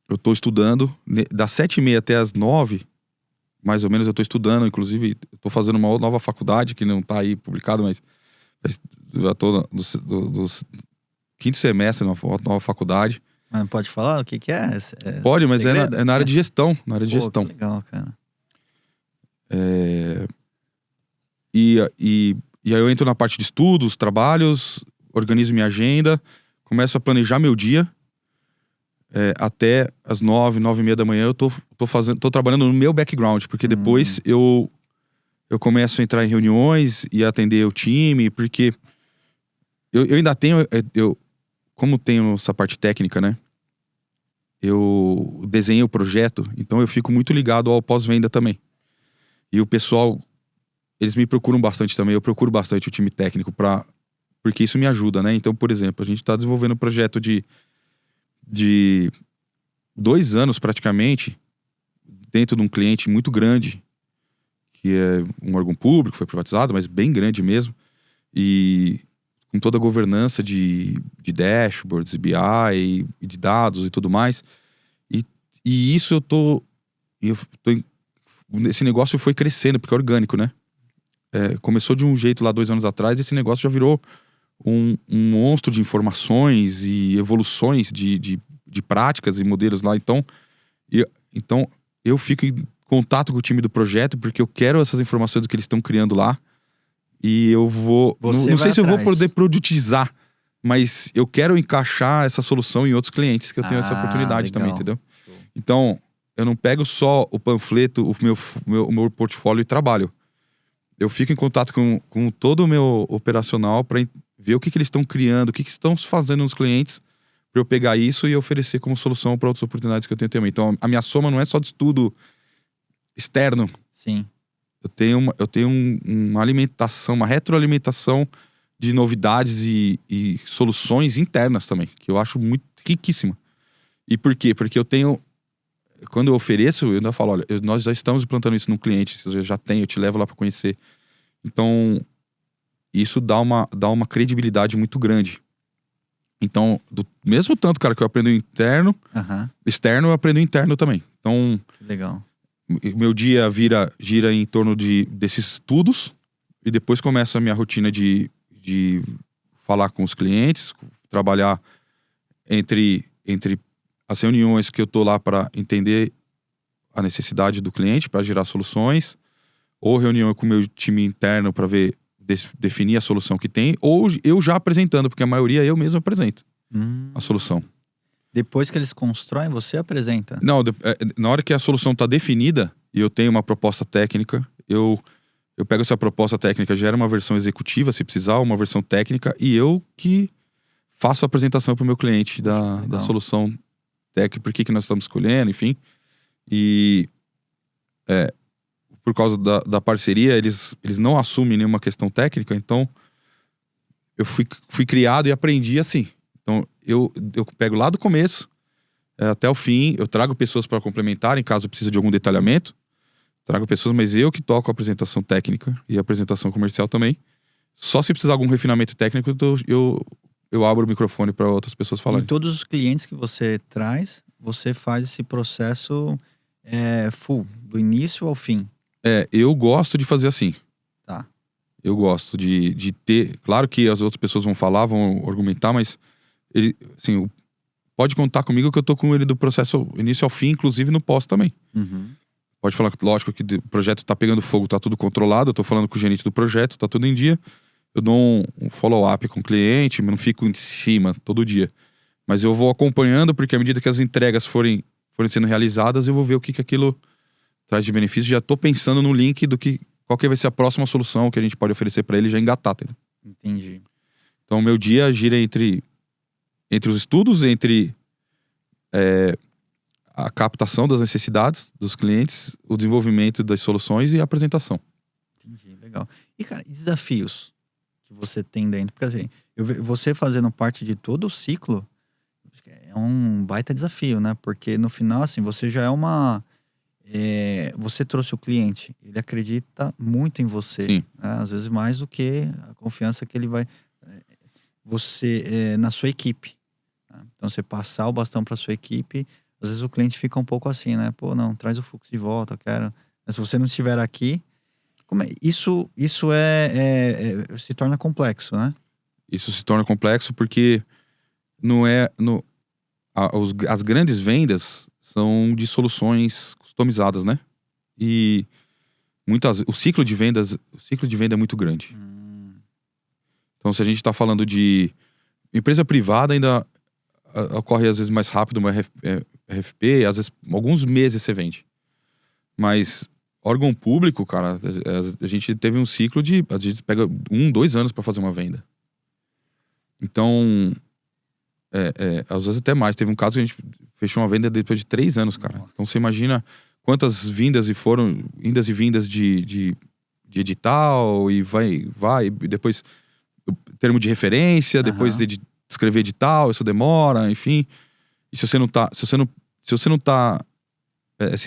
Eu tô estudando. Das 7h30 até as 9, mais ou menos, eu tô estudando. Inclusive, eu tô fazendo uma nova faculdade, que não tá aí publicado, mas já tô do 5º semestre numa nova faculdade. Mas não pode falar o que é? Pode, mas é na área de gestão. Na área de gestão. Que legal, cara. E aí eu entro na parte de estudos, trabalhos, organizo minha agenda, começo a planejar meu dia. Até as 9, 9h30 da manhã eu tô trabalhando no meu background, porque depois eu começo a entrar em reuniões e atender o time, porque eu ainda tenho, como tenho essa parte técnica, né? Eu desenhei o projeto, então eu fico muito ligado ao pós-venda também. E o pessoal, eles me procuram bastante também, eu procuro bastante o time técnico porque isso me ajuda, né? Então, por exemplo, a gente tá desenvolvendo um projeto de 2 anos praticamente, dentro de um cliente muito grande, que é um órgão público, foi privatizado, mas bem grande mesmo, e com toda a governança de dashboards, BI, e de dados e tudo mais. E isso esse negócio foi crescendo, porque é orgânico, né? Começou de um jeito lá 2 anos atrás, e esse negócio já virou um monstro de informações e evoluções de práticas e modelos lá. Então eu fico em contato com o time do projeto, porque eu quero essas informações do que eles estão criando lá. E eu vou... Não sei se eu vou poder produtizar, mas eu quero encaixar essa solução em outros clientes que eu tenho essa oportunidade legal. também, entendeu? Então, eu não pego só o panfleto, o meu portfólio e trabalho. Eu fico em contato com todo o meu operacional para ver o que eles estão criando, o que estão fazendo nos clientes, para eu pegar isso e oferecer como solução para outras oportunidades que eu tenho também. Então, a minha soma não é só de estudo externo. Sim. Eu tenho uma alimentação, uma retroalimentação de novidades e soluções internas também, que eu acho muito riquíssima. E por quê? Porque eu tenho... Quando eu ofereço, eu ainda falo, olha, nós já estamos implantando isso num cliente, se eu já tenho, eu te levo lá para conhecer. Então, isso dá uma credibilidade muito grande. Então, do mesmo tanto, cara, que eu aprendo interno, externo, eu aprendo interno também. Então, legal. Meu dia gira em torno desses estudos, e depois começa a minha rotina de falar com os clientes, trabalhar entre as reuniões que eu tô lá para entender a necessidade do cliente, para gerar soluções, ou reunião com o meu time interno para definir a solução que tem, ou eu já apresentando, porque a maioria eu mesmo apresento a solução. Depois que eles constroem, você apresenta? Não, na hora que a solução está definida e eu tenho uma proposta técnica, eu pego essa proposta técnica, gero uma versão executiva, se precisar, uma versão técnica, e eu que faço a apresentação para o meu cliente da solução técnica, por que nós estamos escolhendo, enfim. E por causa da parceria, eles não assumem nenhuma questão técnica, então eu fui criado e aprendi assim. Então eu pego lá do começo até o fim, eu trago pessoas para complementarem, caso precise de algum detalhamento, trago pessoas, mas eu que toco a apresentação técnica e a apresentação comercial também. Só se precisar de algum refinamento técnico, eu abro o microfone para outras pessoas falarem. Em todos os clientes que você traz, você faz esse processo full, do início ao fim. Eu gosto de fazer assim. Tá. Eu gosto de ter... Claro que as outras pessoas vão falar, vão argumentar, mas ele, assim, pode contar comigo que eu tô com ele do processo início ao fim, inclusive no pós também. Uhum. Pode falar, lógico, que o projeto tá pegando fogo, tá tudo controlado, eu tô falando com o gerente do projeto, tá tudo em dia. Eu dou um follow-up com o cliente, mas não fico em cima todo dia. Mas eu vou acompanhando, porque à medida que as entregas forem sendo realizadas, eu vou ver o que aquilo traz de benefício. Já tô pensando no link qual que vai ser a próxima solução que a gente pode oferecer para ele, já engatar. Tá? Entendi. Então o meu dia gira entre os estudos, entre a captação das necessidades dos clientes, o desenvolvimento das soluções e a apresentação. Entendi, legal. E, cara, desafios que você tem dentro? Porque assim, você fazendo parte de todo o ciclo é um baita desafio, né? Porque no final, assim, você já você trouxe o cliente, ele acredita muito em você. Sim. Né? Às vezes mais do que a confiança que ele vai... na sua equipe. Né? Então, você passar o bastão para sua equipe, às vezes o cliente fica um pouco assim, né? Pô, não, traz o fluxo de volta, eu quero... Mas se você não estiver aqui, isso se torna complexo, né? Isso se torna complexo porque não é... as grandes vendas são de soluções customizadas, né? E o ciclo de venda é muito grande. Então, se a gente está falando de empresa privada, ainda ocorre às vezes mais rápido uma RFP, às vezes alguns meses você vende. Mas órgão público, cara, a gente teve um ciclo a gente pega 1-2 anos para fazer uma venda. Então, às vezes até mais. Teve um caso que a gente fechou uma venda depois de 3 anos, cara. Nossa. Então você imagina quantas vindas e vindas de edital, e vai, e depois termo de referência, depois de escrever edital, isso demora, enfim. E se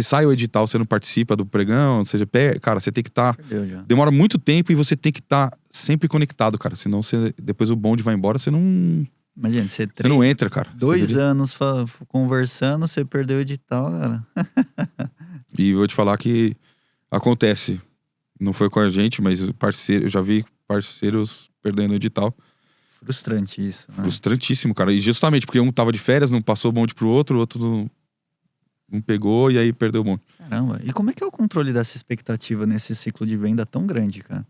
sai o edital, você não participa do pregão, ou seja, cara, você tem que estar... Demora muito tempo e você tem que estar sempre conectado, cara. Senão depois o bonde vai embora, você não... Imagina, você não entra, cara. 2 anos conversando, você perdeu o edital, cara. E vou te falar que acontece. Não foi com a gente, mas eu já vi parceiros perdendo o edital. Frustrante isso, né? Frustrantíssimo, cara. E justamente porque um tava de férias, não passou o bonde pro outro, o outro não pegou e aí perdeu o bonde. Caramba. E como é que é o controle dessa expectativa nesse ciclo de venda tão grande, cara?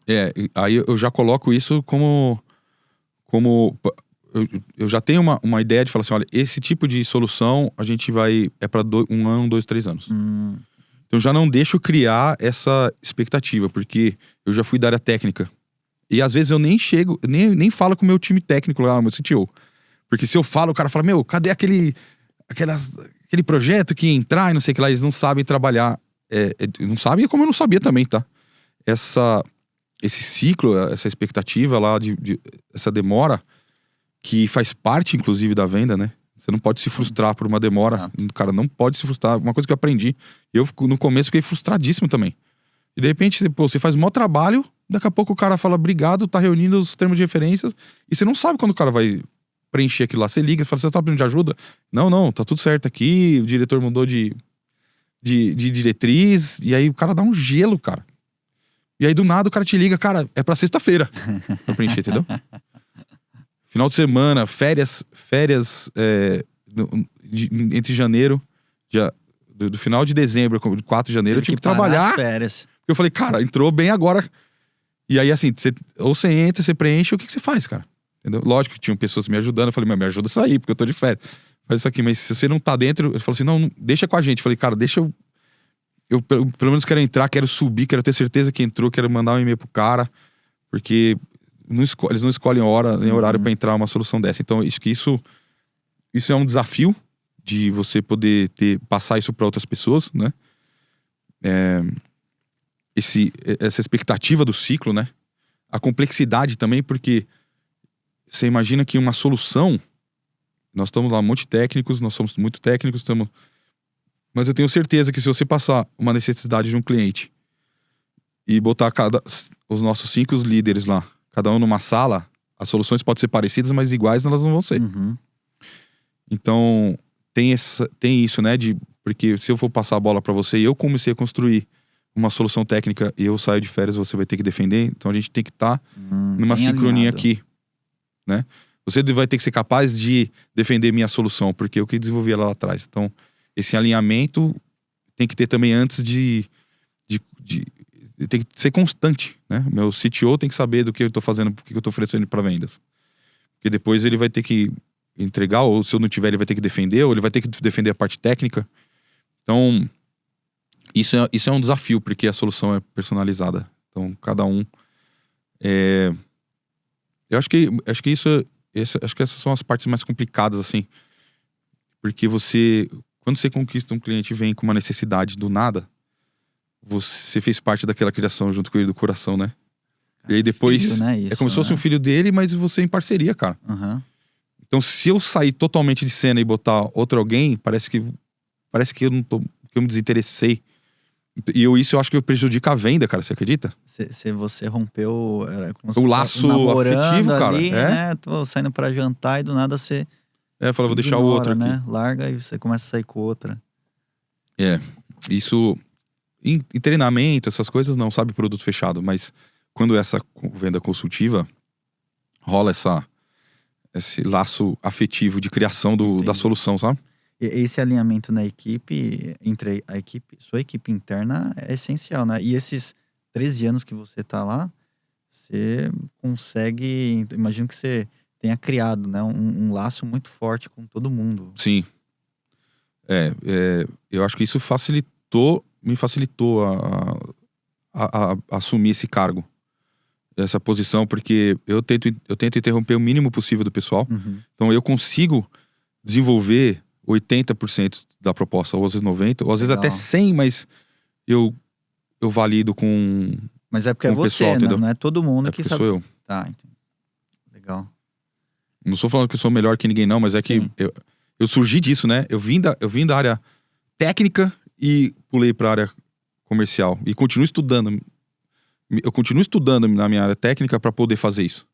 Aí eu já coloco isso como eu já tenho uma ideia de falar assim, olha, esse tipo de solução a gente é para 1 ano, 2, 3 anos. Então já não deixo criar essa expectativa, porque eu já fui da área técnica. E às vezes eu nem falo com o meu time técnico lá, meu CTO. Porque se eu falo, o cara fala, cadê aquele projeto que ia entrar e não sei o que lá, eles não sabem trabalhar. Não sabem, como eu não sabia também, tá? Esse ciclo, essa expectativa lá, essa demora, que faz parte, inclusive, da venda, né? Você não pode se frustrar por uma demora. Cara, não pode se frustrar. Uma coisa que eu aprendi. Eu, no começo, fiquei frustradíssimo também. E, de repente, você faz o maior trabalho, daqui a pouco o cara fala, obrigado, tá reunindo os termos de referências, e você não sabe quando o cara vai preencher aquilo lá. Você liga e fala, você tá pedindo de ajuda? Não, tá tudo certo aqui, o diretor mudou de diretriz, e aí o cara dá um gelo, cara. E aí, do nada, o cara te liga, cara, é pra sexta-feira pra preencher, entendeu? Final de semana, férias entre janeiro, do final de dezembro, de 4 de janeiro, eu tive que trabalhar. Férias. Eu falei, cara, entrou bem agora. E aí, assim, ou você entra, você preenche, o que você faz, cara? Entendeu? Lógico que tinham pessoas me ajudando. Eu falei, me ajuda a sair, porque eu tô de férias. Faz isso aqui, mas se você não tá dentro, ele falou assim, não, deixa com a gente. Eu falei, cara, deixa eu pelo menos quero entrar, quero subir, quero ter certeza que entrou, quero mandar um e-mail pro cara, porque eles não escolhem hora nem horário pra entrar uma solução dessa. Então, acho que isso é um desafio de você poder passar isso para outras pessoas, né? Essa expectativa do ciclo, né? A complexidade também, porque você imagina que uma solução, nós estamos lá um monte de técnicos, nós somos muito técnicos, mas eu tenho certeza que se você passar uma necessidade de um cliente e botar os nossos 5 líderes lá, cada um numa sala, as soluções podem ser parecidas, mas iguais elas não vão ser. Então, tem isso, né? De Porque se eu for passar a bola para você e eu comecei a construir uma solução técnica e eu saio de férias, você vai ter que defender. Então a gente tem que estar numa sincronia alinhado aqui, né? Você vai ter que ser capaz de defender minha solução, porque eu que desenvolvi ela lá atrás. Então, esse alinhamento tem que ter também antes tem que ser constante, né? Meu CTO tem que saber do que eu tô fazendo, o que eu tô oferecendo para vendas. Porque depois ele vai ter que entregar, ou se eu não tiver, ele vai ter que defender, ou ele vai ter que defender a parte técnica. Então, isso é um desafio, porque a solução é personalizada. Então, cada um... Eu acho que acho que essas são as partes mais complicadas, assim. Porque quando você conquista um cliente e vem com uma necessidade do nada, você fez parte daquela criação junto com ele do coração, né? E aí depois, filho, né? Isso, é como se fosse um filho dele, mas você em parceria, cara. Uhum. Então, se eu sair totalmente de cena e botar outro alguém, parece que eu não tô, que eu me desinteressei. E isso eu acho que prejudica a venda, cara, você acredita? Você rompeu como o laço afetivo, cara. Ali, né? Tô saindo pra jantar e do nada você fala, vou deixar o outro aqui. Né? Larga e você começa a sair com outra. Isso em treinamento, essas coisas não, sabe, produto fechado, mas quando essa venda consultiva rola esse laço afetivo de criação da solução, sabe? Esse alinhamento na equipe, entre sua equipe interna é essencial, né? E esses 13 anos que você tá lá, você consegue, imagino que você tenha criado, né, um laço muito forte com todo mundo. Sim. Eu acho que isso me facilitou a assumir esse cargo, essa posição, porque eu tento interromper o mínimo possível do pessoal. Uhum. Então eu consigo desenvolver 80% da proposta, ou às vezes 90%, ou às vezes até 100%, mas eu valido com... Mas é porque é você, pessoal, né? Não é todo mundo que sabe. Sou eu. Tá, entendi. Legal. Não estou falando que eu sou melhor que ninguém, não, mas é que eu surgi disso, né? Eu vim da área técnica e pulei para a área comercial. E continuo estudando. Eu continuo estudando na minha área técnica para poder fazer isso.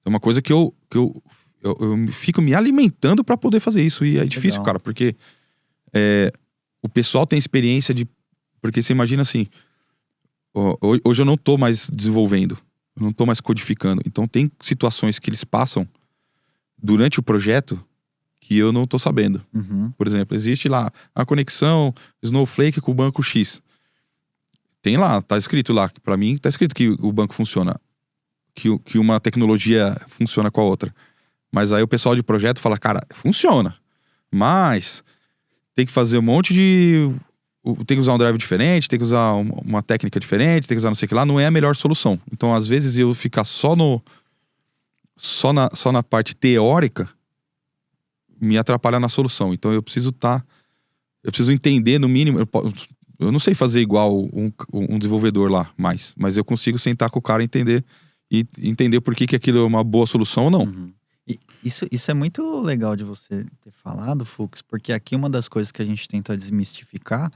É uma coisa que eu fico me alimentando para poder fazer isso. E é difícil, cara, porque o pessoal tem experiência de... Porque você imagina assim, hoje eu não tô mais desenvolvendo, eu não tô mais codificando. Então tem situações que eles passam durante o projeto que eu não tô sabendo. Uhum. Por exemplo, existe lá a conexão Snowflake com o banco X. Tem lá, tá escrito lá, pra mim tá escrito que o banco funciona, que uma tecnologia funciona com a outra. Mas aí o pessoal de projeto fala, cara, funciona, mas tem que fazer um monte de... Tem que usar um drive diferente, tem que usar uma técnica diferente, tem que usar não sei o que lá, não é a melhor solução. Então, às vezes, eu ficar só na parte teórica me atrapalha na solução. Então, eu preciso entender, no mínimo... Eu não sei fazer igual um desenvolvedor lá mais, mas eu consigo sentar com o cara e entender por que aquilo é uma boa solução ou não. Uhum. E isso é muito legal de você ter falado, Fux, porque aqui uma das coisas que a gente tenta desmistificar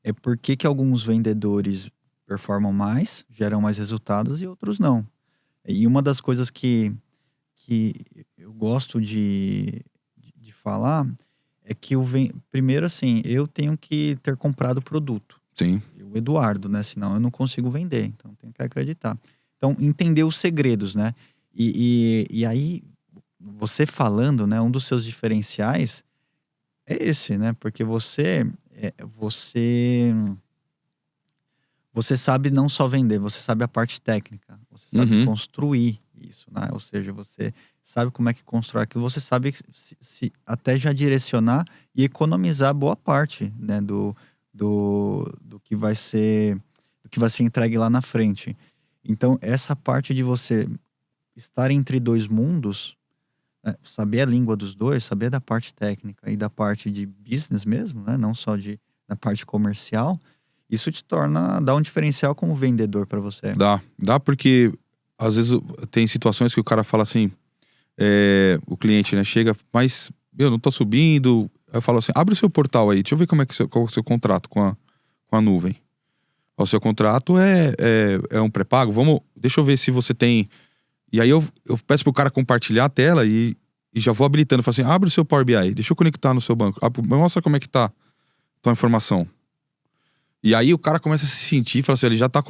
é por que alguns vendedores performam mais, geram mais resultados e outros não. E uma das coisas que eu gosto de falar é que primeiro assim, eu tenho que ter comprado o produto. Sim. O Eduardo, né? Senão eu não consigo vender. Então tenho que acreditar. Então entender os segredos, né? E aí, você falando, né? Um dos seus diferenciais é esse, né? Porque você sabe não só vender, você sabe a parte técnica. Você sabe construir isso, né? Ou seja, você sabe como é que constrói aquilo. Você sabe se até já direcionar e economizar boa parte, né? Do que vai ser entregue lá na frente. Então, essa parte de você estar entre dois mundos, né? Saber a língua dos dois, saber da parte técnica e da parte de business mesmo, né? Não só da parte comercial, isso te dá um diferencial como vendedor para você. Dá porque às vezes tem situações que o cara fala assim, o cliente, né, chega, mas eu não tô subindo. Aí eu falo assim, abre o seu portal aí, deixa eu ver qual é o seu contrato com a nuvem. O seu contrato é um pré-pago, deixa eu ver se você tem. E aí eu peço pro cara compartilhar a tela e já vou habilitando, falo assim, abre o seu Power BI, deixa eu conectar no seu banco, mostra como é que tá tua informação. E aí o cara começa a se sentir, fala assim, ele tá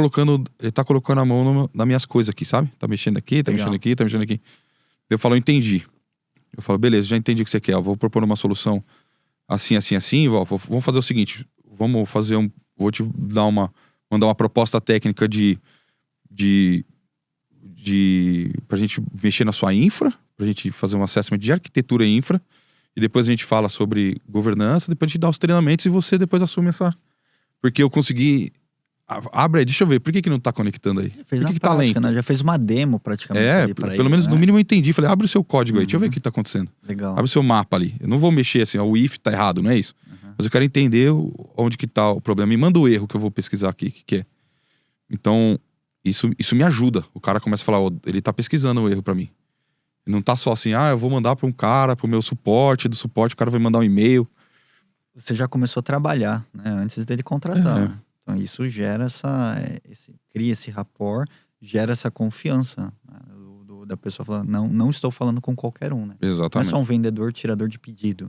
colocando a mão nas minhas coisas aqui, sabe? Tá mexendo aqui, tá mexendo aqui, tá mexendo aqui. Eu falo, eu entendi. Eu falo, beleza, já entendi o que você quer. Eu vou propor uma solução assim. Vamos fazer o seguinte, vou te mandar uma proposta técnica pra gente mexer na sua infra, pra gente fazer um assessment de arquitetura e infra, e depois a gente fala sobre governança, depois a gente dá os treinamentos e você depois assume essa... Porque eu consegui... Abre aí, deixa eu ver, por que não tá conectando aí? Fez por que prática, tá lento? né? Já fez uma demo praticamente ali pra pelo ele, menos né? no mínimo eu entendi. Falei, abre o seu código aí, deixa eu ver o que tá acontecendo. Legal. Abre o seu mapa ali. Eu não vou mexer assim, o if tá errado, não é isso? Mas eu quero entender onde que tá o problema. Me manda o erro que eu vou pesquisar aqui, o que é. Então, isso me ajuda. O cara começa a falar, ele tá pesquisando o erro pra mim. Ele não tá só assim, eu vou mandar pra um cara, pro meu suporte, do suporte o cara vai mandar um e-mail. Você já começou a trabalhar, né? Antes dele contratar. Né? Então isso gera cria esse rapport, gera essa confiança, né? Da pessoa falando, não estou falando com qualquer um, né? Exatamente. Não é só um vendedor, tirador de pedido.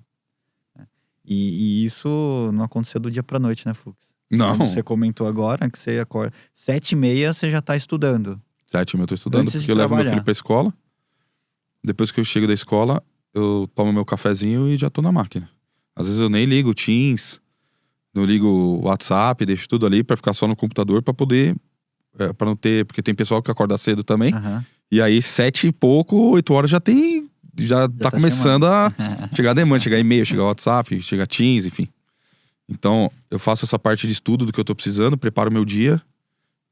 Né? E isso não aconteceu do dia pra noite, né, Fux? Não. Como você comentou agora, que você acorda 7h30, você já tá estudando. 7h30 eu tô estudando, porque eu levo meu filho pra escola. Depois que eu chego da escola, eu tomo meu cafezinho e já tô na máquina. Às vezes eu nem ligo o Teams, não ligo o WhatsApp, deixo tudo ali pra ficar só no computador pra poder... pra não ter... Porque tem pessoal que acorda cedo também. E aí 7 e pouco, 8 horas já tá começando a chegar a demanda, chegar e-mail, chegar WhatsApp, chegar Teams, enfim. Então eu faço essa parte de estudo do que eu tô precisando, preparo o meu dia.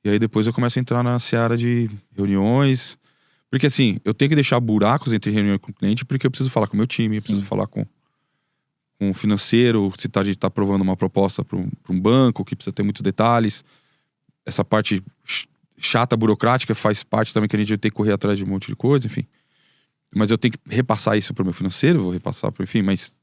E aí depois eu começo a entrar na seara de reuniões. Porque assim, eu tenho que deixar buracos entre reunião com o cliente, porque eu preciso falar com o meu time, preciso falar com o financeiro, se a gente tá aprovando uma proposta para um banco, que precisa ter muitos detalhes. Essa parte chata, burocrática, faz parte também que a gente vai ter que correr atrás de um monte de coisa, enfim. Mas eu tenho que repassar isso pro meu financeiro, vou repassar pro, enfim, mas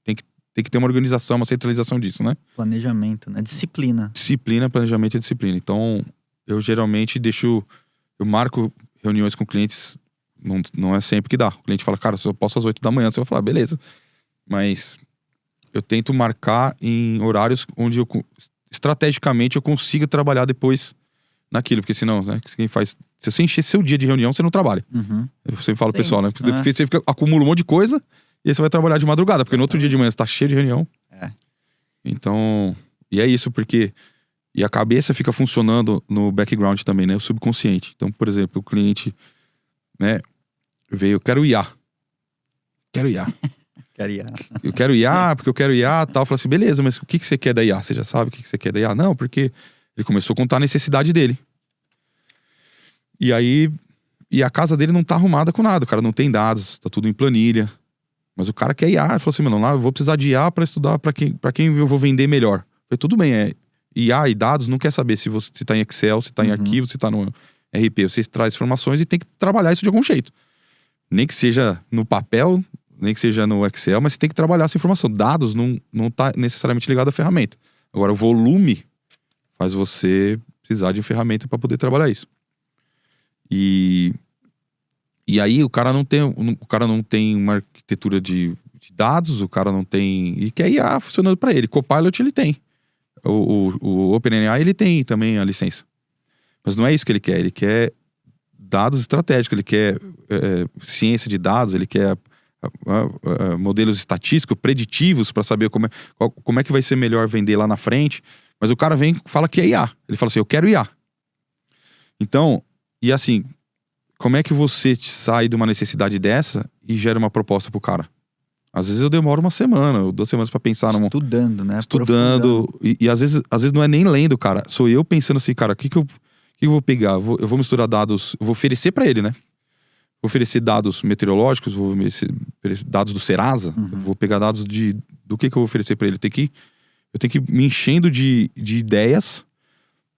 tem que ter uma organização, uma centralização disso, né? Planejamento, né? Disciplina. Disciplina, planejamento e disciplina. Então, eu geralmente eu marco reuniões com clientes, não é sempre que dá. O cliente fala, cara, só posso às 8 da manhã. Você vai falar, beleza. Mas eu tento marcar em horários onde estrategicamente eu consiga trabalhar depois naquilo. Porque senão, né, quem faz... Se você encher seu dia de reunião, você não trabalha. Eu sempre falo pro pessoal, né? Você acumula um monte de coisa e aí você vai trabalhar de madrugada. Porque no outro dia de manhã você tá cheio de reunião. Então... E é isso, porque... E a cabeça fica funcionando no background também, né? O subconsciente. Então, por exemplo, o cliente, né, veio, eu quero IA. Eu quero IA, porque eu quero IA e tal. Eu falo assim, beleza, mas o que você quer da IA? Você já sabe o que você quer da IA? Não, porque ele começou a contar a necessidade dele. E aí, a casa dele não tá arrumada com nada. O cara não tem dados, tá tudo em planilha. Mas o cara quer IA. Ele falou assim, mano, eu vou precisar de IA pra estudar pra quem eu vou vender melhor. Eu falei, tudo bem, IA e dados não quer saber se tá em Excel, se tá em arquivo, se tá no RP. Você traz informações e tem que trabalhar isso de algum jeito. Nem que seja no papel, nem que seja no Excel, mas você tem que trabalhar essa informação. Dados não tá necessariamente ligado à ferramenta. Agora, o volume faz você precisar de ferramenta para poder trabalhar isso. E aí o cara não tem uma arquitetura de dados, o cara não tem... E quer IA funcionando para ele. Copilot ele tem. O OpenAI ele tem também a licença. Mas não é isso que ele quer dados estratégicos, ele quer ciência de dados, ele quer modelos estatísticos, preditivos para saber como é que vai ser melhor vender lá na frente. Mas o cara vem e fala que é IA. Ele fala assim, eu quero IA. Então, e assim, como é que você sai de uma necessidade dessa e gera uma proposta pro cara? Às vezes eu demoro uma semana, ou 2 semanas pra pensar numa... Estudando, né? Estudando. E às vezes não é nem lendo, cara. Sou eu pensando assim, cara, o que eu vou pegar? Eu vou misturar dados, eu vou oferecer pra ele, né? Vou oferecer dados meteorológicos, vou oferecer dados do Serasa, vou pegar dados do que eu vou oferecer pra ele. Eu tenho que me enchendo de ideias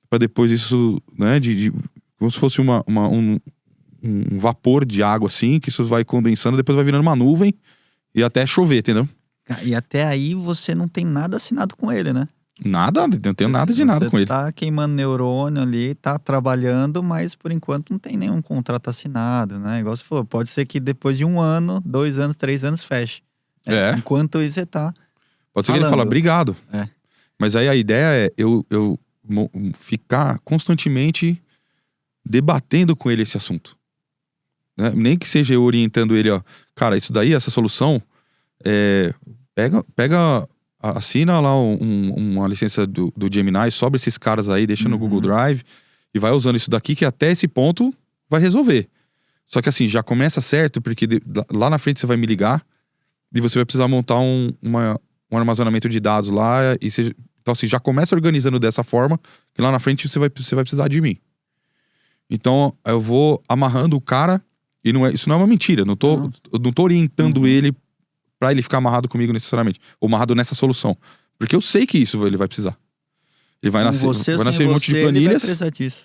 pra depois isso, né? Como se fosse um vapor de água assim, que isso vai condensando, depois vai virando uma nuvem. E até chover, entendeu? E até aí você não tem nada assinado com ele, né? Nada, não tenho nada de nada com ele. Você tá queimando neurônio ali, tá trabalhando, mas por enquanto não tem nenhum contrato assinado, né? Igual você falou, pode ser que depois de 1 ano, 2 anos, 3 anos feche. Enquanto isso você tá Pode ser que ele fale, obrigado. É. Mas aí a ideia é eu ficar constantemente debatendo com ele esse assunto. Né? Nem que seja eu orientando ele, ó, cara, isso daí, essa solução, assina lá uma licença do Gemini, sobe esses caras aí, deixa no Google Drive e vai usando isso daqui que até esse ponto vai resolver. Só que assim, já começa certo, porque lá na frente você vai me ligar e você vai precisar montar um armazenamento de dados lá. Então assim, já começa organizando dessa forma, que lá na frente você vai precisar de mim. Então eu vou amarrando o cara, e isso não é uma mentira, eu não tô orientando ele pra ele ficar amarrado comigo necessariamente, ou amarrado nessa solução. Porque eu sei que isso ele vai precisar. Ele vai nascer um monte de planilhas.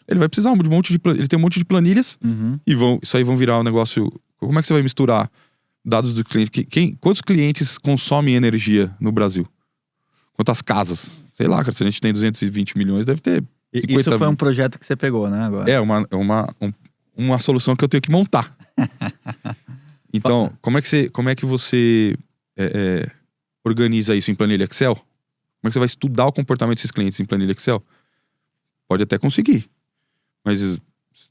Ele vai precisar de um monte de planilhas. Ele tem um monte de planilhas. E isso aí vão virar um negócio. Como é que você vai misturar dados do cliente? Quantos clientes consomem energia no Brasil? Quantas casas? Sei lá, cara, se a gente tem 220 milhões, deve ter 50 Isso foi um projeto que você pegou, né? Agora. É uma solução que eu tenho que montar. Então, como é que você organiza isso em planilha Excel? Como é que você vai estudar o comportamento desses clientes em planilha Excel? Pode até conseguir. Mas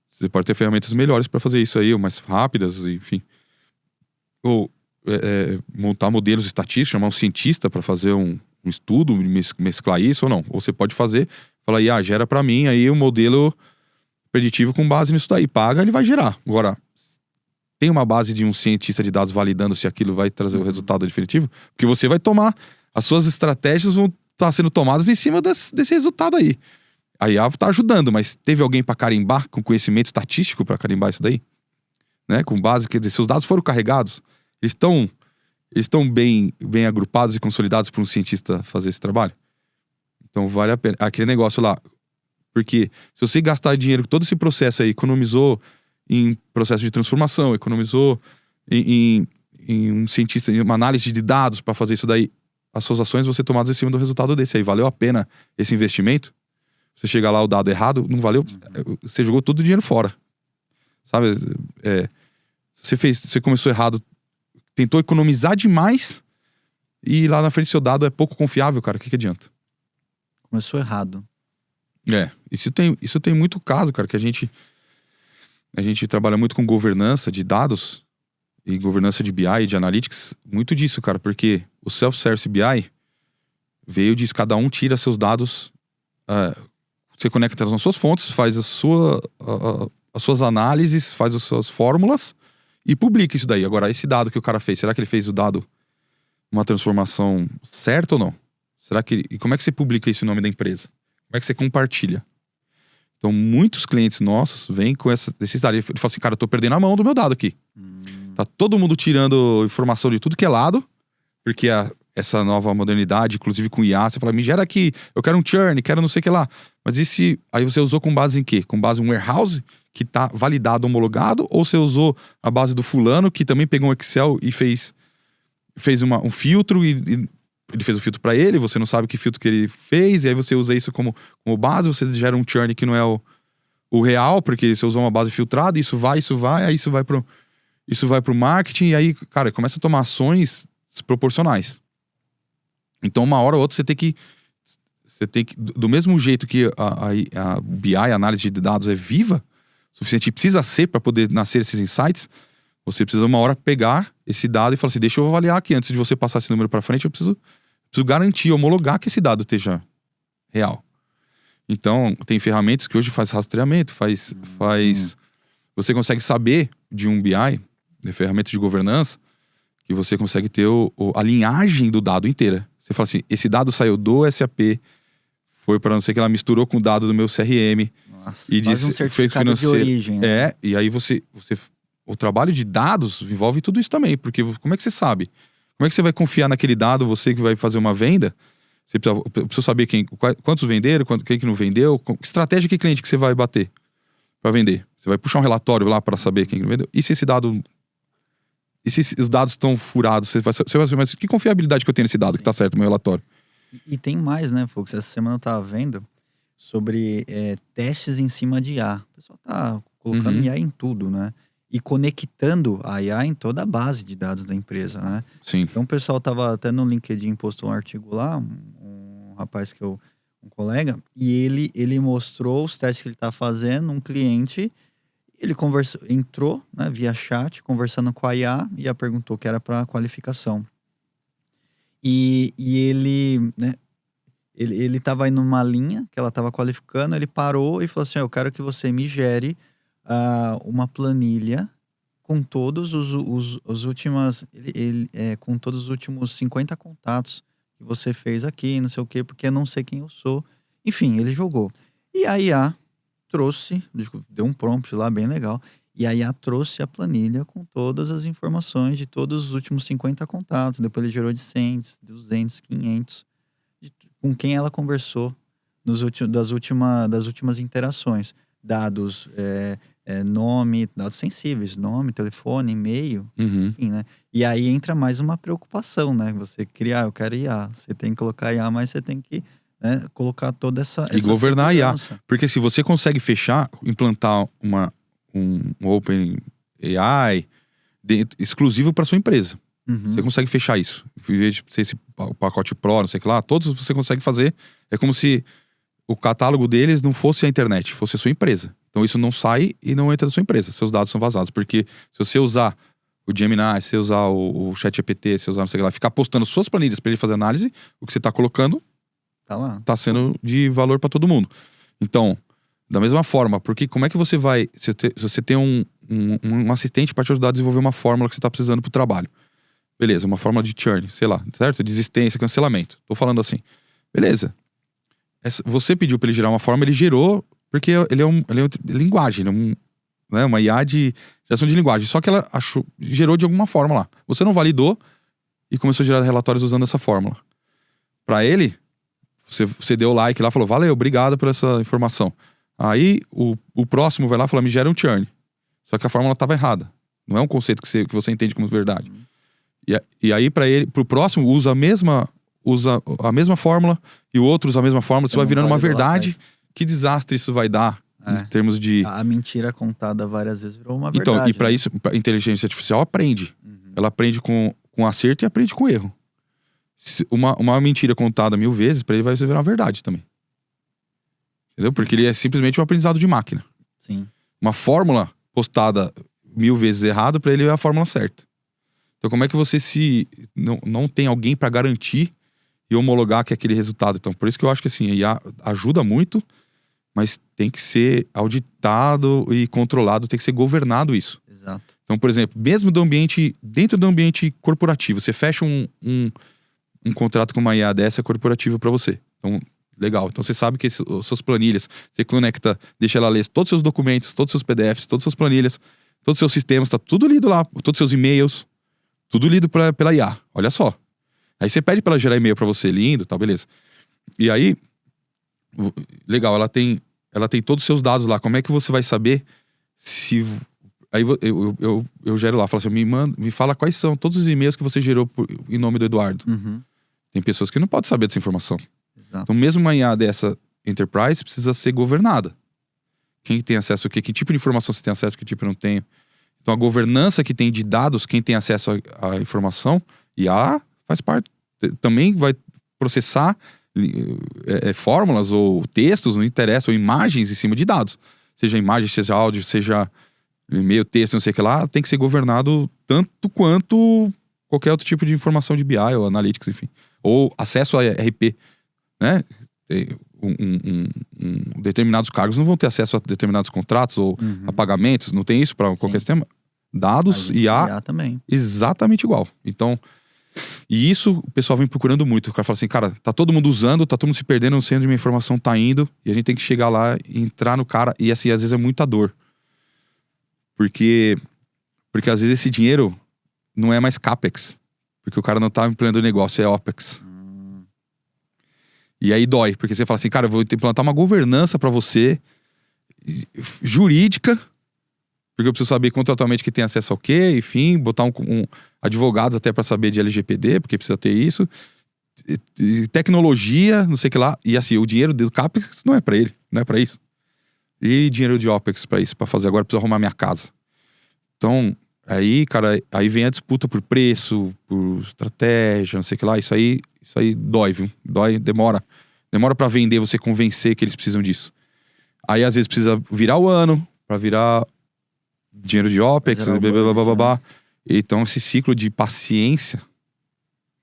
você pode ter ferramentas melhores para fazer isso aí, ou mais rápidas, enfim. Ou montar modelos estatísticos, chamar um cientista para fazer um estudo, mesclar isso ou não. Ou você pode falar aí, gera para mim aí um modelo preditivo com base nisso daí. Paga, ele vai gerar. Agora, tem uma base de um cientista de dados validando se aquilo vai trazer o resultado definitivo? Porque você vai tomar, as suas estratégias vão estar sendo tomadas em cima desse resultado aí. A IA tá ajudando, mas teve alguém para carimbar, com conhecimento estatístico para carimbar isso daí? Né? Com base, quer dizer, se os dados foram carregados, eles estão bem agrupados e consolidados para um cientista fazer esse trabalho? Então vale a pena. Aquele negócio lá, porque se você gastar dinheiro com todo esse processo aí, economizou em processo de transformação, economizou em um cientista, em uma análise de dados para fazer isso daí, as suas ações vão ser tomadas em cima do resultado desse. Aí valeu a pena esse investimento? Você chegar lá, o dado errado, não valeu, você jogou todo o dinheiro fora. Sabe? Você começou errado, tentou economizar demais e lá na frente seu dado é pouco confiável, cara. O que adianta? Começou errado. Isso tem muito caso, cara, que a gente trabalha muito com governança de dados e governança de BI e de Analytics, muito disso, cara, porque o Self-Service BI veio disso, cada um tira seus dados, você conecta nas suas fontes, faz as suas análises, faz as suas fórmulas e publica isso daí. Agora, esse dado que o cara fez, será que ele fez o dado uma transformação certa ou não? E como é que você publica isso em nome da empresa? Como é que você compartilha? Então, muitos clientes nossos vêm com esses dados. Ele fala assim, cara, eu tô perdendo a mão do meu dado aqui. Tá todo mundo tirando informação de tudo que é lado, porque essa nova modernidade, inclusive com IA, você fala, me gera aqui, eu quero um churn, quero não sei o que lá. Mas aí você usou com base em quê? Com base em um warehouse que tá validado, homologado? Ou você usou a base do fulano que também pegou um Excel e fez um filtro e ele fez o filtro para ele, você não sabe que filtro que ele fez, e aí você usa isso como base, você gera um churn que não é o real, porque você usou uma base filtrada, isso vai, aí isso vai pro marketing, e aí, cara, começa a tomar ações desproporcionais. Então, uma hora ou outra, você tem que do mesmo jeito que a BI, a análise de dados é viva, o suficiente, precisa ser para poder nascer esses insights, você precisa uma hora pegar esse dado e falar assim, deixa eu avaliar aqui, antes de você passar esse número para frente, eu preciso garantir, homologar que esse dado esteja real. Então, tem ferramentas que hoje faz rastreamento, você consegue saber de um BI, de ferramentas de governança, que você consegue ter a linhagem do dado inteira. Você fala assim, esse dado saiu do SAP, foi para não sei o que ela misturou com o dado do meu CRM. Nossa, e disse um certificado de origem. Né? E aí o trabalho de dados envolve tudo isso também, porque como é que você sabe? Como é que você vai confiar naquele dado, você que vai fazer uma venda? Você precisa saber quantos venderam, quem que não vendeu, que estratégia, que cliente que você vai bater para vender. Você vai puxar um relatório lá para saber quem que não vendeu. E se esse dado... E se os dados estão furados, você vai saber, mas que confiabilidade que eu tenho nesse dado que tá certo no meu relatório? E tem mais, né, Fux? Essa semana eu tava vendo sobre testes em cima de IA. O pessoal tá colocando IA em tudo, né? e conectando a IA em toda a base de dados da empresa, né? Sim. Então o pessoal tava até no LinkedIn, postou um artigo lá, um rapaz um colega, e ele mostrou os testes que ele tá fazendo, um cliente, ele entrou, né, via chat, conversando com a IA, e a perguntou que era para qualificação. E ele, né, ele tava indo numa linha que ela tava qualificando, ele parou e falou assim, eu quero que você me gere uma planilha com todos os últimos com todos os últimos 50 contatos que você fez aqui, não sei o quê, porque eu não sei quem eu sou. Enfim, ele jogou. E a IA trouxe, deu um prompt lá bem legal, e a IA trouxe a planilha com todas as informações de todos os últimos 50 contatos. Depois ele gerou de 100, 200, 500, com quem ela conversou das últimas interações. Dados, nome, dados sensíveis, nome, telefone, e-mail, enfim, né? E aí entra mais uma preocupação, né? Você criar, eu quero IA, você tem que colocar IA, mas você tem que, né, colocar toda essa E governar a IA. segurança. Porque se você consegue implantar um Open AI exclusivo para sua empresa, você consegue fechar isso. Em vez de ser esse pacote Pro, não sei o que lá, todos você consegue fazer. É como se o catálogo deles não fosse a internet, fosse a sua empresa. Então isso não sai e não entra na sua empresa. Seus dados são vazados. Porque se você usar o Gemini, se você usar o ChatGPT, se você usar não sei o que lá, ficar postando suas planilhas para ele fazer análise, o que você está colocando tá lá, tá sendo de valor para todo mundo. Então, da mesma forma, porque como é que você vai... Se você tem um assistente para te ajudar a desenvolver uma fórmula que você tá precisando pro trabalho. Beleza, uma fórmula de churn, sei lá, certo? Desistência, cancelamento. Tô falando assim. Beleza. Você pediu para ele gerar uma fórmula, ele gerou, porque ele é linguagem, ele é uma IA de geração de linguagem. Só que ela gerou de alguma forma lá. Você não validou e começou a gerar relatórios usando essa fórmula. Para ele, você deu like lá, falou, valeu, obrigado por essa informação. Aí o próximo vai lá e fala, me gera um churn. Só que a fórmula estava errada. Não é um conceito que você entende como verdade. E aí pro próximo usa a mesma fórmula e o outro usa a mesma fórmula. Isso vai virando uma verdade. Que desastre isso vai dar em termos de... A mentira contada várias vezes virou uma verdade. Então, e para isso, a inteligência artificial aprende. Ela aprende com acerto e aprende com erro. Uma mentira contada 1000 vezes, para ele vai virar uma verdade também. Entendeu? Porque ele é simplesmente um aprendizado de máquina. Sim. Uma fórmula postada 1000 vezes errado, para ele é a fórmula certa. Então como é que você não tem alguém para garantir e homologar que é aquele resultado? Então por isso que eu acho que assim, a IA ajuda muito, mas tem que ser auditado e controlado, tem que ser governado isso. Exato. Então, por exemplo, mesmo dentro do ambiente corporativo, você fecha um contrato com uma IA dessa corporativa para você. Então, legal. Então você sabe que suas planilhas, você conecta, deixa ela ler todos os seus documentos, todos os seus PDFs, todas as suas planilhas, todos os seus sistemas, tá tudo lido lá, todos os seus e-mails, tudo lido pela IA. Olha só. Aí você pede pra ela gerar e-mail pra você, lindo, tá, beleza. E aí, legal, ela tem todos os seus dados lá. Como é que você vai saber se... Aí eu gero lá, falo assim, me fala quais são todos os e-mails que você gerou em nome do Eduardo. Tem pessoas que não podem saber dessa informação. Exato. Então mesmo uma IA dessa enterprise precisa ser governada. Quem tem acesso a quê? Que tipo de informação você tem acesso, que tipo não tem? Então a governança que tem de dados, quem tem acesso à informação, IA faz parte. Também vai processar fórmulas ou textos, não interessa, ou imagens em cima de dados. Seja imagem, seja áudio, seja e-mail, texto, não sei o que lá, tem que ser governado tanto quanto qualquer outro tipo de informação de BI ou Analytics, enfim. Ou acesso a RP, né? Determinados cargos não vão ter acesso a determinados contratos ou a pagamentos, não tem isso para qualquer sistema. Dados, IA também. Exatamente igual. Então, e isso o pessoal vem procurando muito. O cara fala assim, cara, tá todo mundo usando, tá todo mundo se perdendo, não sei onde minha informação tá indo, e a gente tem que chegar lá e entrar no cara, e assim, às vezes é muita dor. Porque às vezes esse dinheiro não é mais CAPEX, porque o cara não tá empregando o negócio, é OPEX. E aí dói, porque você fala assim, cara, eu vou implantar uma governança pra você, jurídica, porque eu preciso saber contratualmente que tem acesso ao quê, enfim, botar advogados até pra saber de LGPD, porque precisa ter isso, e tecnologia, não sei o que lá, e assim, o dinheiro do CAPEX não é pra ele, não é pra isso. E dinheiro de OPEX pra isso, pra fazer agora, eu preciso arrumar minha casa. Então, aí, cara, aí vem a disputa por preço, por estratégia, não sei o que lá. Isso aí dói, viu? Dói, demora. Demora pra vender, você convencer que eles precisam disso. Aí, às vezes, precisa virar o ano, pra virar dinheiro de OPEX, blá. Então, esse ciclo de paciência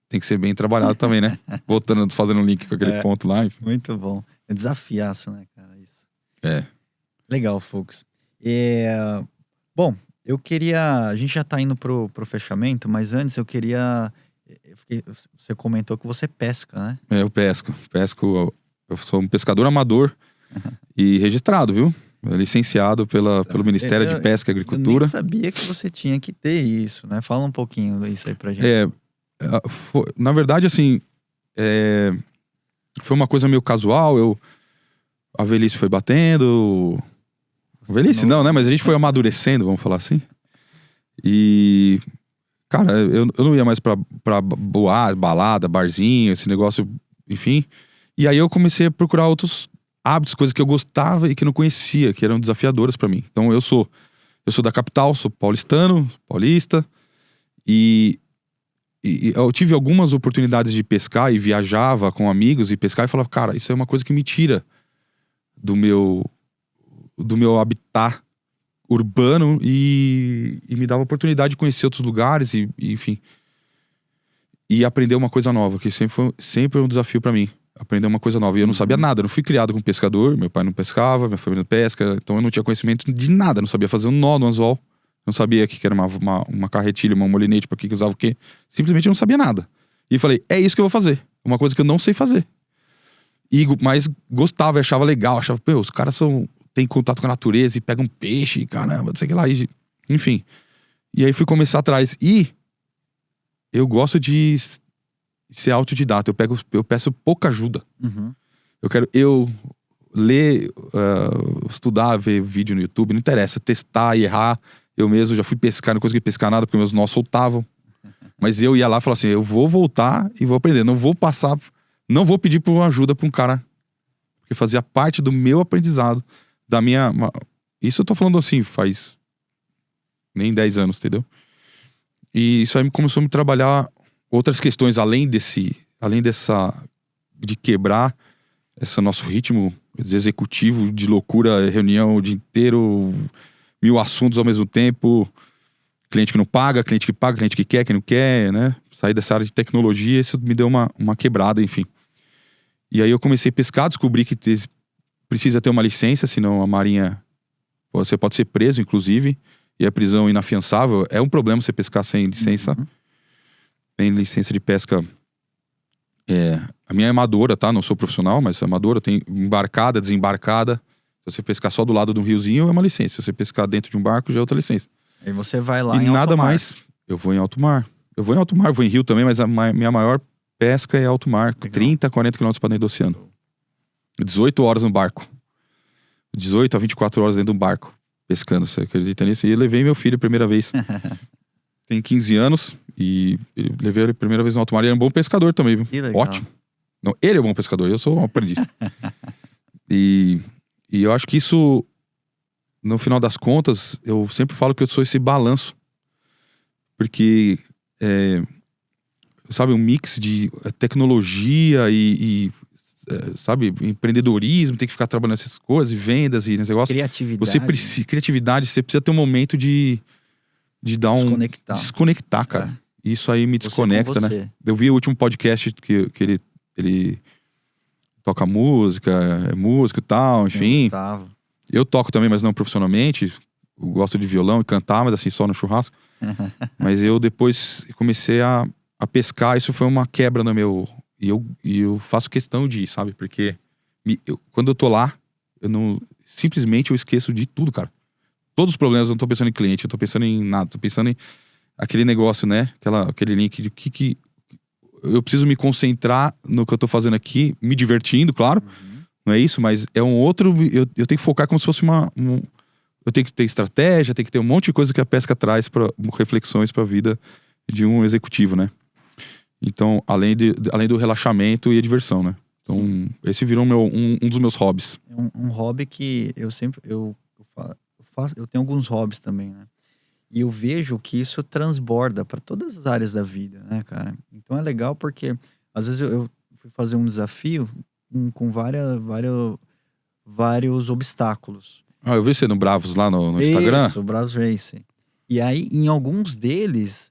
tem que ser bem trabalhado também, né? Voltando, fazendo um link com aquele ponto lá. Enfim. Muito bom. É desafiaço, né, cara? Isso. Legal, Fux. Bom, eu queria... A gente já tá indo pro fechamento, mas antes eu queria... Você comentou que você pesca, né? Eu pesco. Eu sou um pescador amador e registrado, viu? Licenciado pelo Ministério de Pesca e Agricultura. Eu nem sabia que você tinha que ter isso, né? Fala um pouquinho disso aí pra gente. Na verdade, assim, foi uma coisa meio casual. A velhice foi batendo. Velhice não, né? Mas a gente foi amadurecendo, vamos falar assim. E, cara, eu não ia mais pra balada, barzinho, esse negócio, enfim. E aí eu comecei a procurar outros hábitos, coisas que eu gostava e que não conhecia, que eram desafiadoras pra mim. Então eu sou da capital, sou paulista, e eu tive algumas oportunidades de pescar e viajava com amigos e pescar e falava, cara, isso é uma coisa que me tira do meu habitat urbano e me dava a oportunidade de conhecer outros lugares e enfim. E aprender uma coisa nova, que sempre foi um desafio pra mim. Aprender uma coisa nova. E eu não sabia nada, eu não fui criado com pescador, meu pai não pescava, minha família não pesca, então eu não tinha conhecimento de nada, não sabia fazer um nó no anzol, não sabia que era uma carretilha, uma molinete, pra que usava o quê. Simplesmente eu não sabia nada. E falei, é isso que eu vou fazer. Uma coisa que eu não sei fazer. Mas gostava, achava legal, achava, pô, os caras têm contato com a natureza e pegam peixe, caramba, não sei o que lá. Enfim. E aí fui começar atrás. E eu gosto de ser autodidata. Eu peço pouca ajuda. Uhum. Eu quero ler, estudar, ver vídeo no YouTube, não interessa, testar e errar. Eu mesmo já fui pescar, não consegui pescar nada porque meus nós soltavam. Mas eu ia lá e falava assim, eu vou voltar e vou aprender. Não vou pedir por ajuda pra um cara. Porque fazia parte do meu aprendizado. Isso eu tô falando assim, faz nem 10 anos, entendeu? E isso aí começou a me trabalhar outras questões, além de quebrar esse nosso ritmo executivo de loucura, reunião o dia inteiro, 1000 assuntos ao mesmo tempo, cliente que não paga, cliente que paga, cliente que quer, que não quer, né? Sair dessa área de tecnologia, isso me deu uma quebrada, enfim. E aí eu comecei a pescar, descobri que precisa ter uma licença, senão a Marinha, você pode ser preso, inclusive, e a prisão inafiançável. É um problema você pescar sem licença. Uhum. Tem licença de pesca. A minha é amadora, tá? Não sou profissional, mas é amadora. Tem embarcada, desembarcada. Se você pescar só do lado de um riozinho, é uma licença. Se você pescar dentro de um barco, já é outra licença. Aí você vai lá e em nada alto mar. mais. Eu vou em alto mar. Vou em rio também, mas minha maior pesca é alto mar. Legal. 30, 40 quilômetros para dentro do oceano. 18 horas no barco. 18 a 24 horas dentro de um barco. Pescando, você acredita nisso? E eu levei meu filho a primeira vez. Tem 15 anos. E levei ele a primeira vez no alto mar. Ele é um bom pescador também, viu? Que legal. Ótimo. Não, ele é um bom pescador, eu sou um aprendiz. E eu acho que isso, no final das contas, eu sempre falo que eu sou esse balanço. Porque, sabe, um mix de tecnologia sabe, empreendedorismo, tem que ficar trabalhando essas coisas, vendas e negócios. Criatividade. Criatividade, você precisa ter um momento de dar desconectar, cara. Isso aí me desconecta, né? Eu vi o último podcast que ele toca música, é músico e tal, enfim. Eu toco também, mas não profissionalmente. Eu gosto de violão e cantar, mas assim, só no churrasco. Mas eu depois comecei a pescar, isso foi uma quebra no meu... E eu faço questão de ir, sabe? Porque quando eu tô lá, simplesmente eu esqueço de tudo, cara. Todos os problemas, eu não tô pensando em cliente, eu tô pensando em nada, tô pensando em aquele negócio, né? Aquele link de que eu preciso me concentrar no que eu tô fazendo aqui, me divertindo, claro. Uhum. Não é isso, mas é um outro... Eu tenho que focar como se fosse eu tenho que ter estratégia, tem que ter um monte de coisa que a pesca traz para reflexões para a vida de um executivo, né? Então, além do relaxamento e a diversão, né? Então, sim, esse virou um dos meus hobbies. Um hobby que eu tenho alguns hobbies também, né? E eu vejo que isso transborda para todas as áreas da vida, né, cara? Então é legal porque, às vezes, eu fui fazer um desafio com vários obstáculos. Eu vi você no Bravos lá no Instagram. Isso, Bravos Racing. E aí, em alguns deles,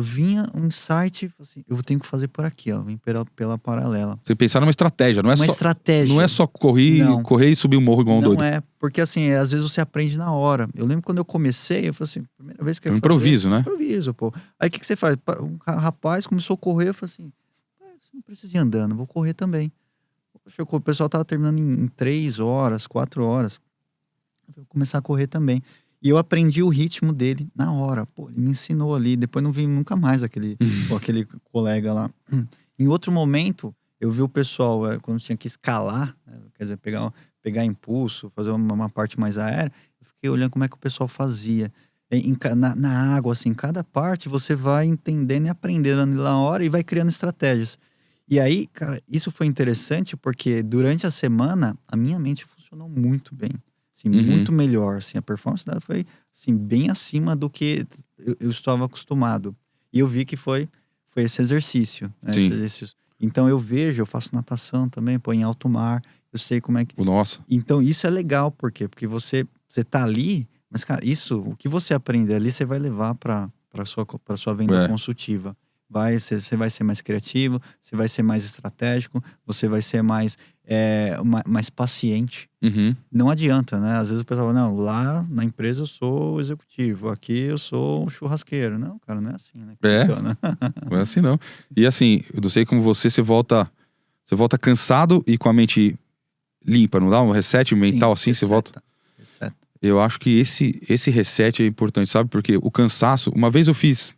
vinha um insight, assim, eu tenho que fazer por aqui, ó, vim pela paralela. Você pensar numa estratégia, não é estratégia. Não é só correr e subir o morro igual um doido. Não é, porque assim, às vezes você aprende na hora. Eu lembro quando eu comecei, eu falei assim, primeira vez que eu improviso, né? Improviso, pô. Aí o que você faz? Um rapaz começou a correr, eu falei assim, você não precisa ir andando, vou correr também. Poxa, o pessoal tava terminando em 3 horas, 4 horas. Eu vou começar a correr também. E eu aprendi o ritmo dele na hora. Pô, ele me ensinou ali. Depois não vi nunca mais aquele colega lá. Em outro momento, eu vi o pessoal, quando tinha que escalar, né, quer dizer, pegar impulso, fazer uma parte mais aérea, eu fiquei olhando como é que o pessoal fazia. Na água, assim, cada parte você vai entendendo e aprendendo na hora e vai criando estratégias. E aí, cara, isso foi interessante porque durante a semana, a minha mente funcionou muito bem. Assim, muito melhor, assim, a performance dela foi assim, bem acima do que eu estava acostumado. E eu vi que foi esse exercício, né? Esse exercício. Então eu faço natação também, em alto mar, eu sei como é que... Nossa. Então isso é legal, por quê? Porque você tá ali, mas cara, o que você aprende ali, você vai levar para sua venda consultiva. Você vai ser mais criativo, você vai ser mais estratégico, você vai ser mais paciente. Não adianta, né? Às vezes o pessoal fala, não, lá na empresa eu sou o executivo, aqui eu sou o churrasqueiro. Não, cara, não é assim, né? Funciona. Não é assim, não. E assim, eu não sei como você volta cansado e com a mente limpa, não dá um reset mental assim? Você volta... Eu acho que esse reset é importante, sabe? Porque o cansaço... Uma vez eu fiz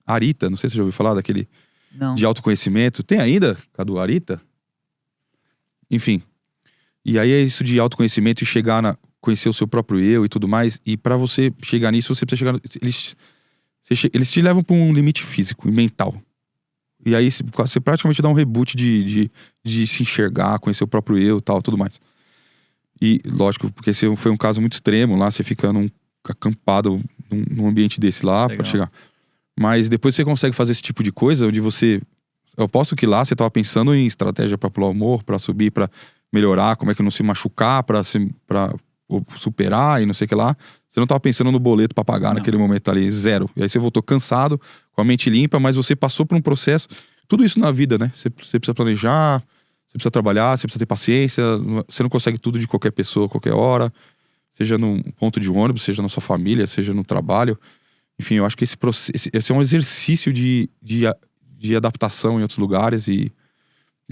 Arita, não sei se você já ouviu falar daquele... Não. De autoconhecimento. Tem ainda, Cadu, Arita? Enfim. E aí é isso de autoconhecimento e conhecer o seu próprio eu e tudo mais. E pra você chegar nisso, você precisa chegar... Eles te levam pra um limite físico e mental. E aí você praticamente dá um reboot de se enxergar, conhecer o próprio eu e tal, tudo mais. E lógico, porque esse foi um caso muito extremo. Lá você fica acampado num ambiente desse lá. Legal. Pra chegar. Mas depois você consegue fazer esse tipo de coisa, onde você... Eu aposto que lá você tava pensando em estratégia pra pular o morro, pra subir, pra melhorar, como é que não se machucar, pra superar e não sei o que lá. Você não tava pensando no boleto pra pagar naquele momento ali, zero. E aí você voltou cansado, com a mente limpa, mas você passou por um processo... Tudo isso na vida, né? Você precisa planejar, você precisa trabalhar, você precisa ter paciência. Você não consegue tudo de qualquer pessoa, qualquer hora. Seja num ponto de ônibus, seja na sua família, seja no trabalho. Enfim, eu acho que esse é um exercício de adaptação em outros lugares e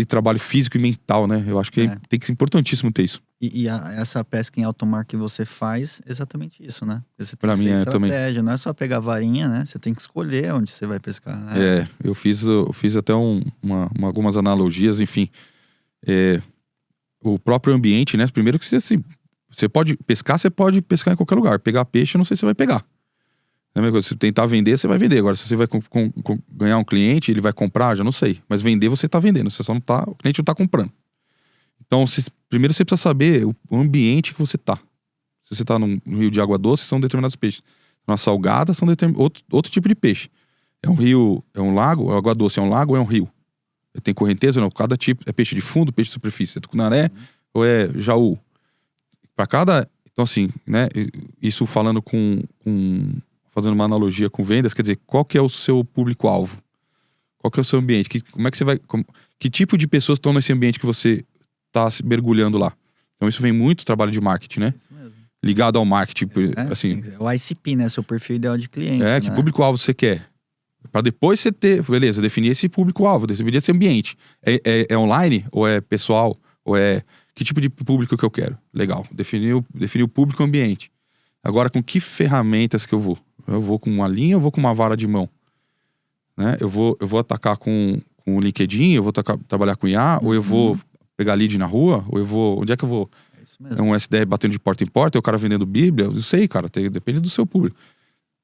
trabalho físico e mental, né? Eu acho que tem que ser importantíssimo ter isso. E essa pesca em alto mar que você faz, exatamente isso, né? Você tem pra que mim ser estratégia, também. Não é só pegar varinha, né? Você tem que escolher onde você vai pescar, né? Eu fiz até algumas analogias, enfim. O próprio ambiente, né? Primeiro que você pode pescar em qualquer lugar. Pegar peixe, eu não sei se você vai pegar. Se tentar vender, você vai vender. Agora, se você vai ganhar um cliente, ele vai comprar, já não sei. Mas vender, você tá vendendo. Você só não tá... O cliente não tá comprando. Então, primeiro você precisa saber o ambiente que você tá. Se você tá num rio de água doce, são determinados peixes. Numa salgada, são outro tipo de peixe. É um rio, é um lago, água doce é um lago ou é um rio? Tem correnteza ou não? Cada tipo é peixe de fundo, peixe de superfície. É tucunaré ou é jaú? Pra cada... Então, assim, né? Isso falando fazendo uma analogia com vendas, quer dizer, qual que é o seu público-alvo? Qual que é o seu ambiente? Como é que você vai... Que tipo de pessoas estão nesse ambiente que você tá se mergulhando lá? Então isso vem muito trabalho de marketing, né? Isso mesmo. Ligado ao marketing, assim... O ICP, né? Seu perfil ideal de cliente, que público-alvo você quer? Pra depois você ter... Beleza, definir esse público-alvo, definir esse ambiente. É online? Ou é pessoal? Ou é... Que tipo de público que eu quero? Legal. Definir o público-ambiente. Agora, com que ferramentas que eu vou? Eu vou com uma linha ou vou com uma vara de mão? Né? Eu vou atacar com o LinkedIn, eu vou trabalhar com IA, ou eu vou pegar lead na rua, ou eu vou... Onde é que eu vou? É isso mesmo. É um SDR batendo de porta em porta, é o cara vendendo Bíblia? Eu sei, cara, depende do seu público.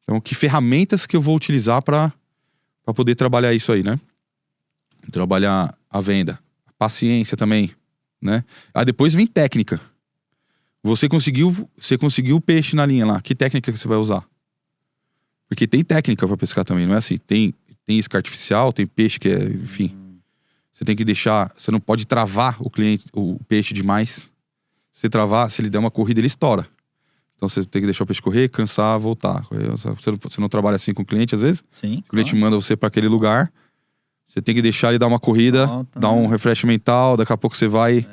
Então, que ferramentas que eu vou utilizar para poder trabalhar isso aí, né? Trabalhar a venda. Paciência também, né? Aí depois vem técnica. Você conseguiu o peixe na linha lá. Que técnica que você vai usar? Porque tem técnica pra pescar também, não é assim? Tem isca artificial, tem peixe que é... Enfim. Você tem que deixar... Você não pode travar o peixe demais. Se travar, se ele der uma corrida, ele estoura. Então você tem que deixar o peixe correr, cansar, voltar. Você não trabalha assim com o cliente, às vezes? Sim. O cliente manda você pra aquele lugar. Você tem que deixar ele dar uma corrida, dar um refresh mental. Daqui a pouco você vai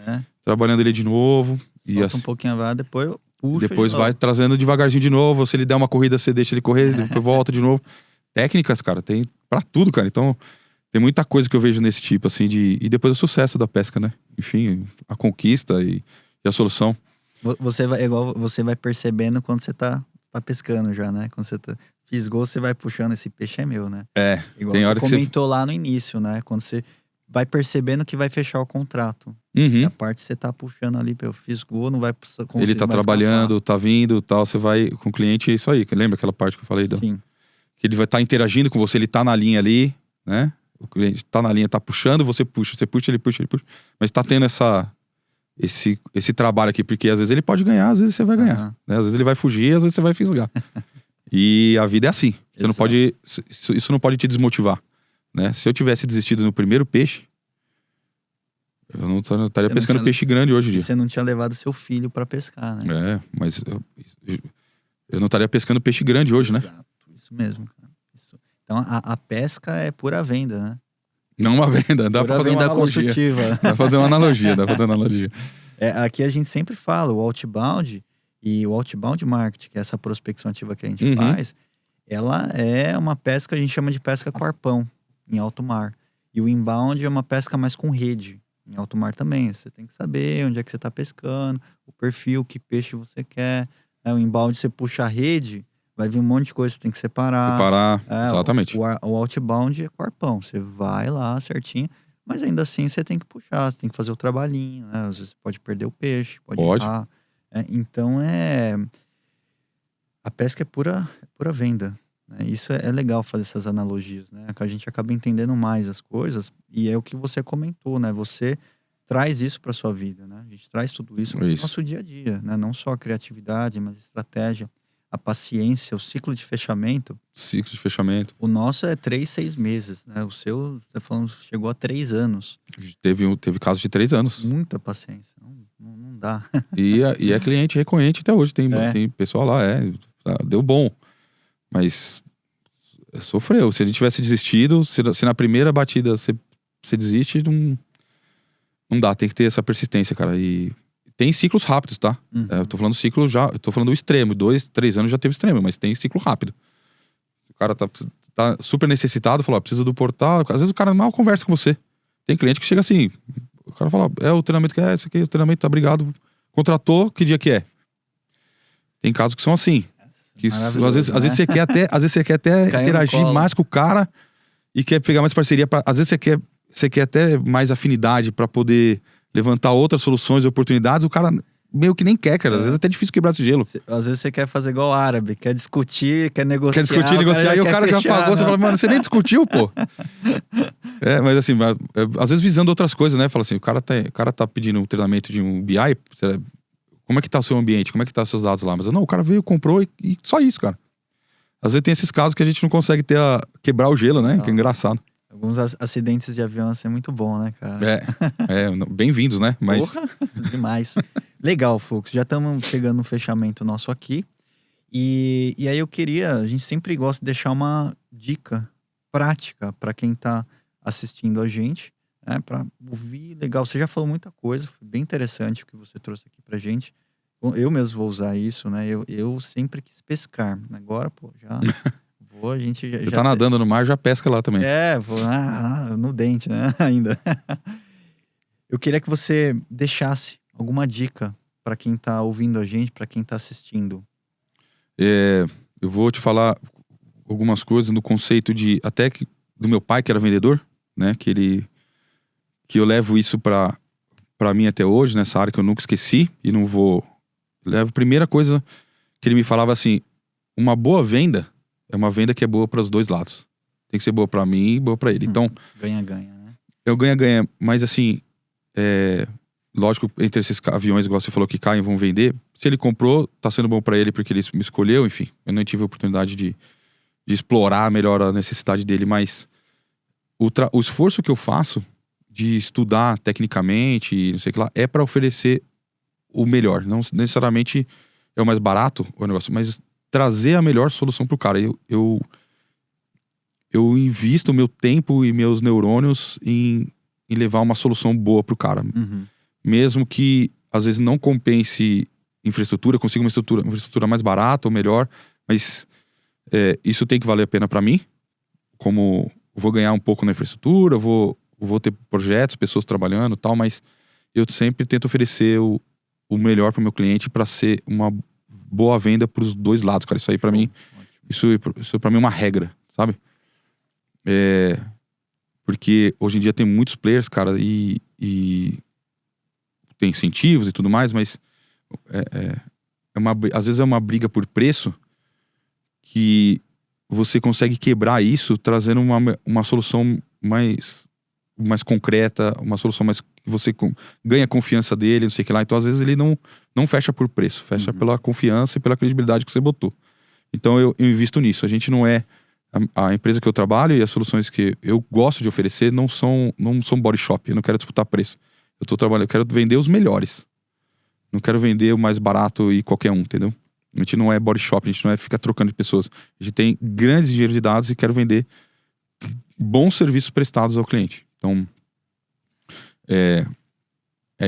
trabalhando ele de novo. Solta um pouquinho a vara, depois puxa. Depois vai trazendo devagarzinho de novo. Se ele der uma corrida, você deixa ele correr, depois volta de novo. Técnicas, cara, tem pra tudo, cara. Então, tem muita coisa que eu vejo nesse tipo, assim, e depois o sucesso da pesca, né? Enfim, a conquista e a solução. Você vai percebendo quando você tá pescando já, né? Quando você fisgou, você vai puxando, esse peixe é meu, né? Igual tem você hora comentou lá no início, né? Quando você vai percebendo que vai fechar o contrato. Uhum. E a parte você tá puxando ali, fisgou, não vai conseguir. Ele tá trabalhando, tá vindo, tal, você vai com o cliente, é isso aí. Lembra aquela parte que eu falei? Sim. Que ele vai estar interagindo com você, ele tá na linha ali, né? O cliente tá na linha, tá puxando, você puxa, ele puxa. Mas tá tendo esse trabalho aqui, porque às vezes ele pode ganhar, às vezes você vai ganhar. Né? Às vezes ele vai fugir, às vezes você vai fisgar. E a vida é assim. Você não pode, isso não pode te desmotivar. Né? Se eu tivesse desistido no primeiro peixe, eu não estaria pescando peixe grande hoje em dia. Você não tinha levado seu filho pra pescar, né? Mas eu não estaria pescando peixe grande hoje, né? Exato, isso mesmo, cara. Então a pesca é pura venda, né? Não uma venda, dá pra fazer uma analogia. Consultiva. Dá pra fazer uma analogia, Aqui a gente sempre fala, o outbound e o outbound marketing, que é essa prospecção ativa que a gente faz, ela é uma pesca, a gente chama de pesca com arpão, em alto mar. E o inbound é uma pesca mais com rede, em alto mar também. Você tem que saber onde é que você tá pescando, o perfil, que peixe você quer. O inbound você puxa a rede, vai vir um monte de coisa, você tem que separar. Exatamente. O outbound é com arpão, você vai lá certinho, mas ainda assim você tem que puxar, você tem que fazer o trabalhinho, né? Às vezes você pode perder o peixe, pode errar. Então a pesca é pura venda. Isso é legal fazer essas analogias, né? Que a gente acaba entendendo mais as coisas, e é o que você comentou, né? Você traz isso para sua vida, né? A gente traz tudo isso para o nosso dia a dia, né? Não só a criatividade, mas a estratégia, a paciência, o ciclo de fechamento. O nosso é 3, 6 meses, né? O seu, você falando, chegou a 3 anos. Teve casos de 3 anos. Muita paciência, não dá. E é cliente recorrente até hoje, tem pessoal lá, deu bom. Mas sofreu. Se a gente tivesse desistido, se na primeira batida você desiste, não dá. Tem que ter essa persistência, cara. E tem ciclos rápidos, tá? Eu tô falando ciclo já, eu tô falando do extremo. 2, 3 anos já teve extremo, mas tem ciclo rápido. O cara tá super necessitado, falou, preciso do portal. Às vezes o cara mal conversa com você. Tem cliente que chega assim, o cara fala, o treinamento que esse aqui, o treinamento tá obrigado. Contratou, que dia que é? Tem casos que são assim. Que às vezes você quer até interagir mais com o cara e quer pegar mais parceria. Às vezes você quer até mais afinidade pra poder levantar outras soluções e oportunidades. O cara meio que nem quer, cara. Às vezes é até difícil quebrar esse gelo. Às vezes você quer fazer igual árabe, quer discutir, quer negociar. E o cara já pagou, você fala, mano, você nem discutiu, pô. Mas assim, às vezes visando outras coisas, né? Fala assim, o cara tá pedindo um treinamento de um BI, como é que tá o seu ambiente? Como é que tá os seus dados lá? Mas não, o cara veio, comprou e só isso, cara. Às vezes tem esses casos que a gente não consegue quebrar o gelo, né? Que é engraçado. Alguns acidentes de avião assim é muito bom, né, cara? Bem-vindos, né? Mas... Porra, demais. Legal, Fux. Já estamos chegando no fechamento nosso aqui. E aí a gente sempre gosta de deixar uma dica prática para quem tá assistindo a gente, né? Para ouvir, legal. Você já falou muita coisa, foi bem interessante o que você trouxe aqui pra gente. Eu mesmo vou usar isso, né? Eu sempre quis pescar. Agora, pô, já... A gente Você tá nadando no mar, já pesca lá também. Vou no dente, né? Ainda. Eu queria que você deixasse alguma dica para quem tá ouvindo a gente, para quem tá assistindo. Eu vou te falar algumas coisas no conceito do meu pai, que era vendedor, né? Que eu levo isso pra mim até hoje, nessa área que eu nunca esqueci e não vou... A primeira coisa que ele me falava assim, uma boa venda é uma venda que é boa para os dois lados. Tem que ser boa para mim e boa para ele. Então, ganha-ganha, né? Eu ganha-ganha, mas assim, lógico, entre esses aviões, igual você falou, que caem e vão vender, se ele comprou, tá sendo bom para ele porque ele me escolheu, enfim. Eu não tive a oportunidade de explorar melhor a necessidade dele, mas o esforço que eu faço de estudar tecnicamente e não sei o que lá, é para oferecer o melhor. Não necessariamente é o mais barato o negócio, mas trazer a melhor solução pro cara. Eu invisto o meu tempo e meus neurônios em levar uma solução boa pro cara. Mesmo que às vezes não compense infraestrutura, consiga uma infraestrutura mais barata ou melhor, mas isso tem que valer a pena para mim. Como eu vou ganhar um pouco na infraestrutura, eu vou ter projetos, pessoas trabalhando e tal, mas eu sempre tento oferecer o melhor pro meu cliente para ser uma boa venda pros dois lados, cara. Isso aí para mim, isso para mim é uma regra, sabe? Porque hoje em dia tem muitos players, cara, e tem incentivos e tudo mais, mas às vezes é uma briga por preço que você consegue quebrar isso trazendo uma solução mais concreta, uma solução mais que você ganha a confiança dele, não sei o que lá. Então, às vezes, ele não fecha por preço, fecha pela confiança e pela credibilidade que você botou. Então, eu invisto nisso. A gente não é... A empresa que eu trabalho e as soluções que eu gosto de oferecer não são body shop. Eu não quero disputar preço. Eu quero vender os melhores. Não quero vender o mais barato e qualquer um, entendeu? A gente não é body shop, a gente não é ficar trocando de pessoas. A gente tem grandes engenheiros de dados e quero vender bons serviços prestados ao cliente. Então, é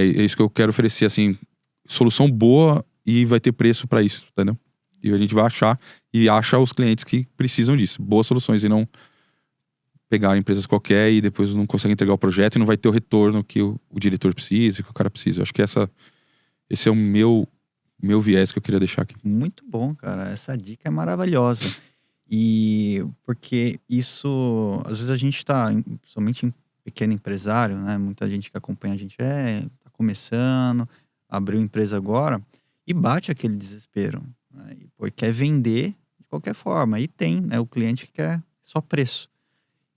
isso que eu quero oferecer, assim, solução boa e vai ter preço para isso, entendeu? E a gente vai achar e acha os clientes que precisam disso, boas soluções, e não pegar empresas qualquer e depois não consegue entregar o projeto e não vai ter o retorno que o diretor precisa, que o cara precisa. Eu acho que esse é o meu viés que eu queria deixar aqui. Muito bom, cara. Essa dica é maravilhosa. E porque isso, às vezes a gente tá, somente em pequeno empresário, né? Muita gente que acompanha a gente tá começando, abriu empresa agora e bate aquele desespero, né? E quer vender de qualquer forma. E tem, né? O cliente que quer só preço.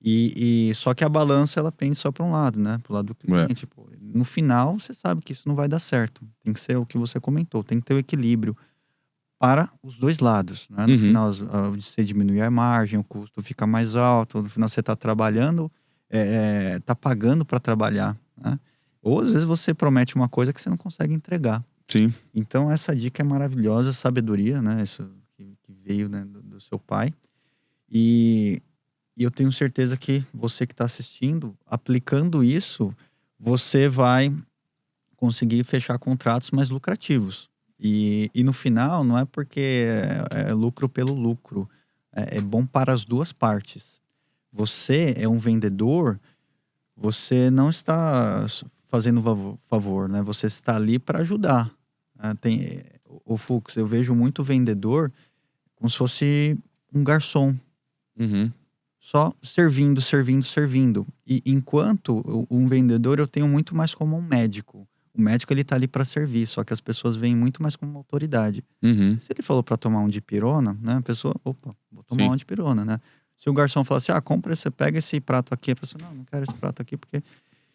E só que a balança, ela pende só para um lado, né? Pro lado do cliente. Pô, no final, você sabe que isso não vai dar certo. Tem que ser o que você comentou. Tem que ter o equilíbrio para os dois lados, né? No final, você diminuir a margem, o custo fica mais alto. No final, você está trabalhando, tá pagando para trabalhar, né? Ou às vezes você promete uma coisa que você não consegue entregar. Sim. Então, essa dica é maravilhosa, sabedoria, né? Isso que veio, né, do seu pai. E eu tenho certeza que você que está assistindo, aplicando isso, você vai conseguir fechar contratos mais lucrativos. E no final, não é porque é lucro pelo lucro. É bom para as duas partes. Você é um vendedor, você não está fazendo favor, né? Você está ali para ajudar. O Fux, eu vejo muito vendedor como se fosse um garçom. Só servindo. E enquanto um vendedor, eu tenho muito mais como um médico. O médico, ele tá ali para servir, só que as pessoas veem muito mais como uma autoridade. Se ele falou para tomar um dipirona, né? A pessoa, opa, vou tomar um dipirona, né? Se o garçom falar assim, pega esse prato aqui, a pessoa, não quero esse prato aqui, porque...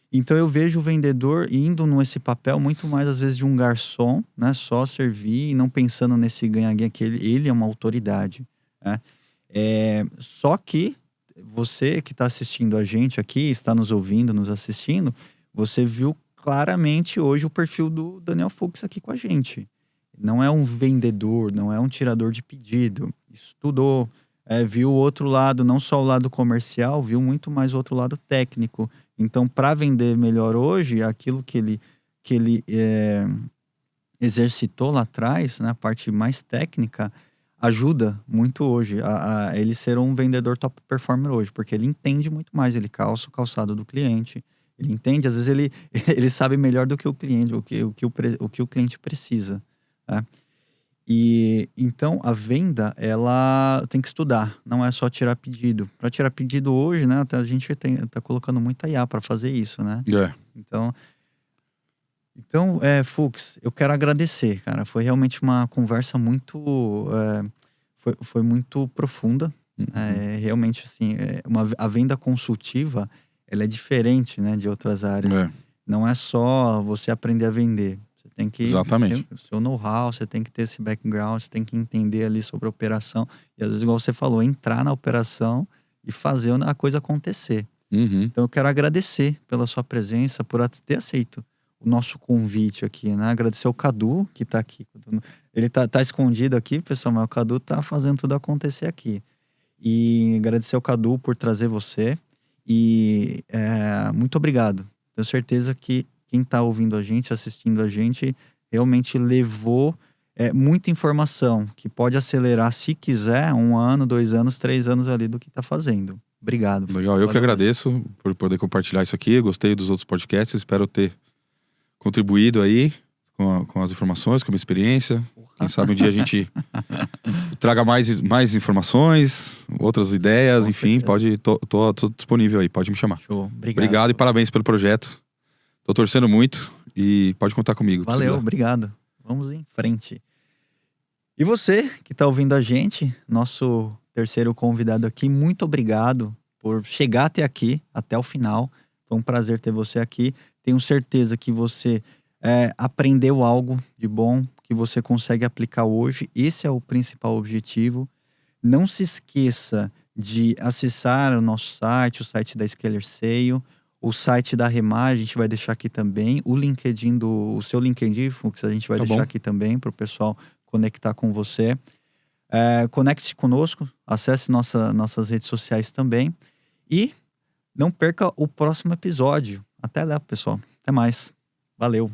Então eu vejo o vendedor indo nesse papel muito mais, às vezes, de um garçom, né? Só servir e não pensando nesse ganha-ganha, que ele é uma autoridade, né? Só que você que está assistindo a gente aqui, está nos ouvindo, nos assistindo, você viu claramente hoje o perfil do Daniel Fux aqui com a gente. Não é um vendedor, não é um tirador de pedido. Estudou, viu o outro lado, não só o lado comercial, viu muito mais o outro lado técnico. Então, para vender melhor hoje, aquilo que ele exercitou lá atrás, né, a parte mais técnica, ajuda muito hoje a ele ser um vendedor top performer hoje, porque ele entende muito mais, ele calça o calçado do cliente, ele entende, às vezes ele sabe melhor do que o cliente, o que o cliente precisa, né? E então a venda, ela tem que estudar, não é só tirar pedido. Para tirar pedido hoje, né, a gente tá colocando muita IA para fazer isso, né? Então, Fux, eu quero agradecer, cara. Foi realmente uma conversa muito... foi muito profunda. Realmente, assim, a venda consultiva, ela é diferente, né, de outras áreas. não é só você aprender a vender. Você tem que Exatamente. ter o seu know-how, você tem que ter esse background, você tem que entender ali sobre a operação. E às vezes, igual você falou, entrar na operação e fazer a coisa acontecer. Uhum. Então eu quero agradecer pela sua presença, por ter aceito o nosso convite aqui, né? Agradecer ao Cadu, que tá aqui. Ele tá escondido aqui, pessoal, mas o Cadu tá fazendo tudo acontecer aqui. E agradecer ao Cadu por trazer você. E muito obrigado. Tenho certeza que quem tá ouvindo a gente, assistindo a gente, realmente levou muita informação, que pode acelerar, se quiser, 1 ano, 2 anos, 3 anos ali do que tá fazendo. Obrigado. Legal, eu que agradeço por poder compartilhar isso aqui. Gostei dos outros podcasts, espero ter contribuído aí com as informações, com a minha experiência. Quem sabe um dia a gente traga mais informações, outras ideias, com enfim, certeza. Tô disponível aí, pode me chamar. Show, obrigado e parabéns pelo projeto. Tô torcendo muito e pode contar comigo. Valeu, obrigado. Vamos em frente. E você que tá ouvindo a gente, nosso terceiro convidado aqui, muito obrigado por chegar até aqui, até o final. Foi um prazer ter você aqui. Tenho certeza que você aprendeu algo de bom, que você consegue aplicar hoje. Esse é o principal objetivo. Não se esqueça de acessar o nosso site, o site da Scaler Sale, o site da Remar, a gente vai deixar aqui também. O LinkedIn, o seu LinkedIn, Fux, a gente vai deixar aqui também para o pessoal conectar com você. Conecte-se conosco, acesse nossas redes sociais também. E não perca o próximo episódio. Até lá, pessoal. Até mais. Valeu.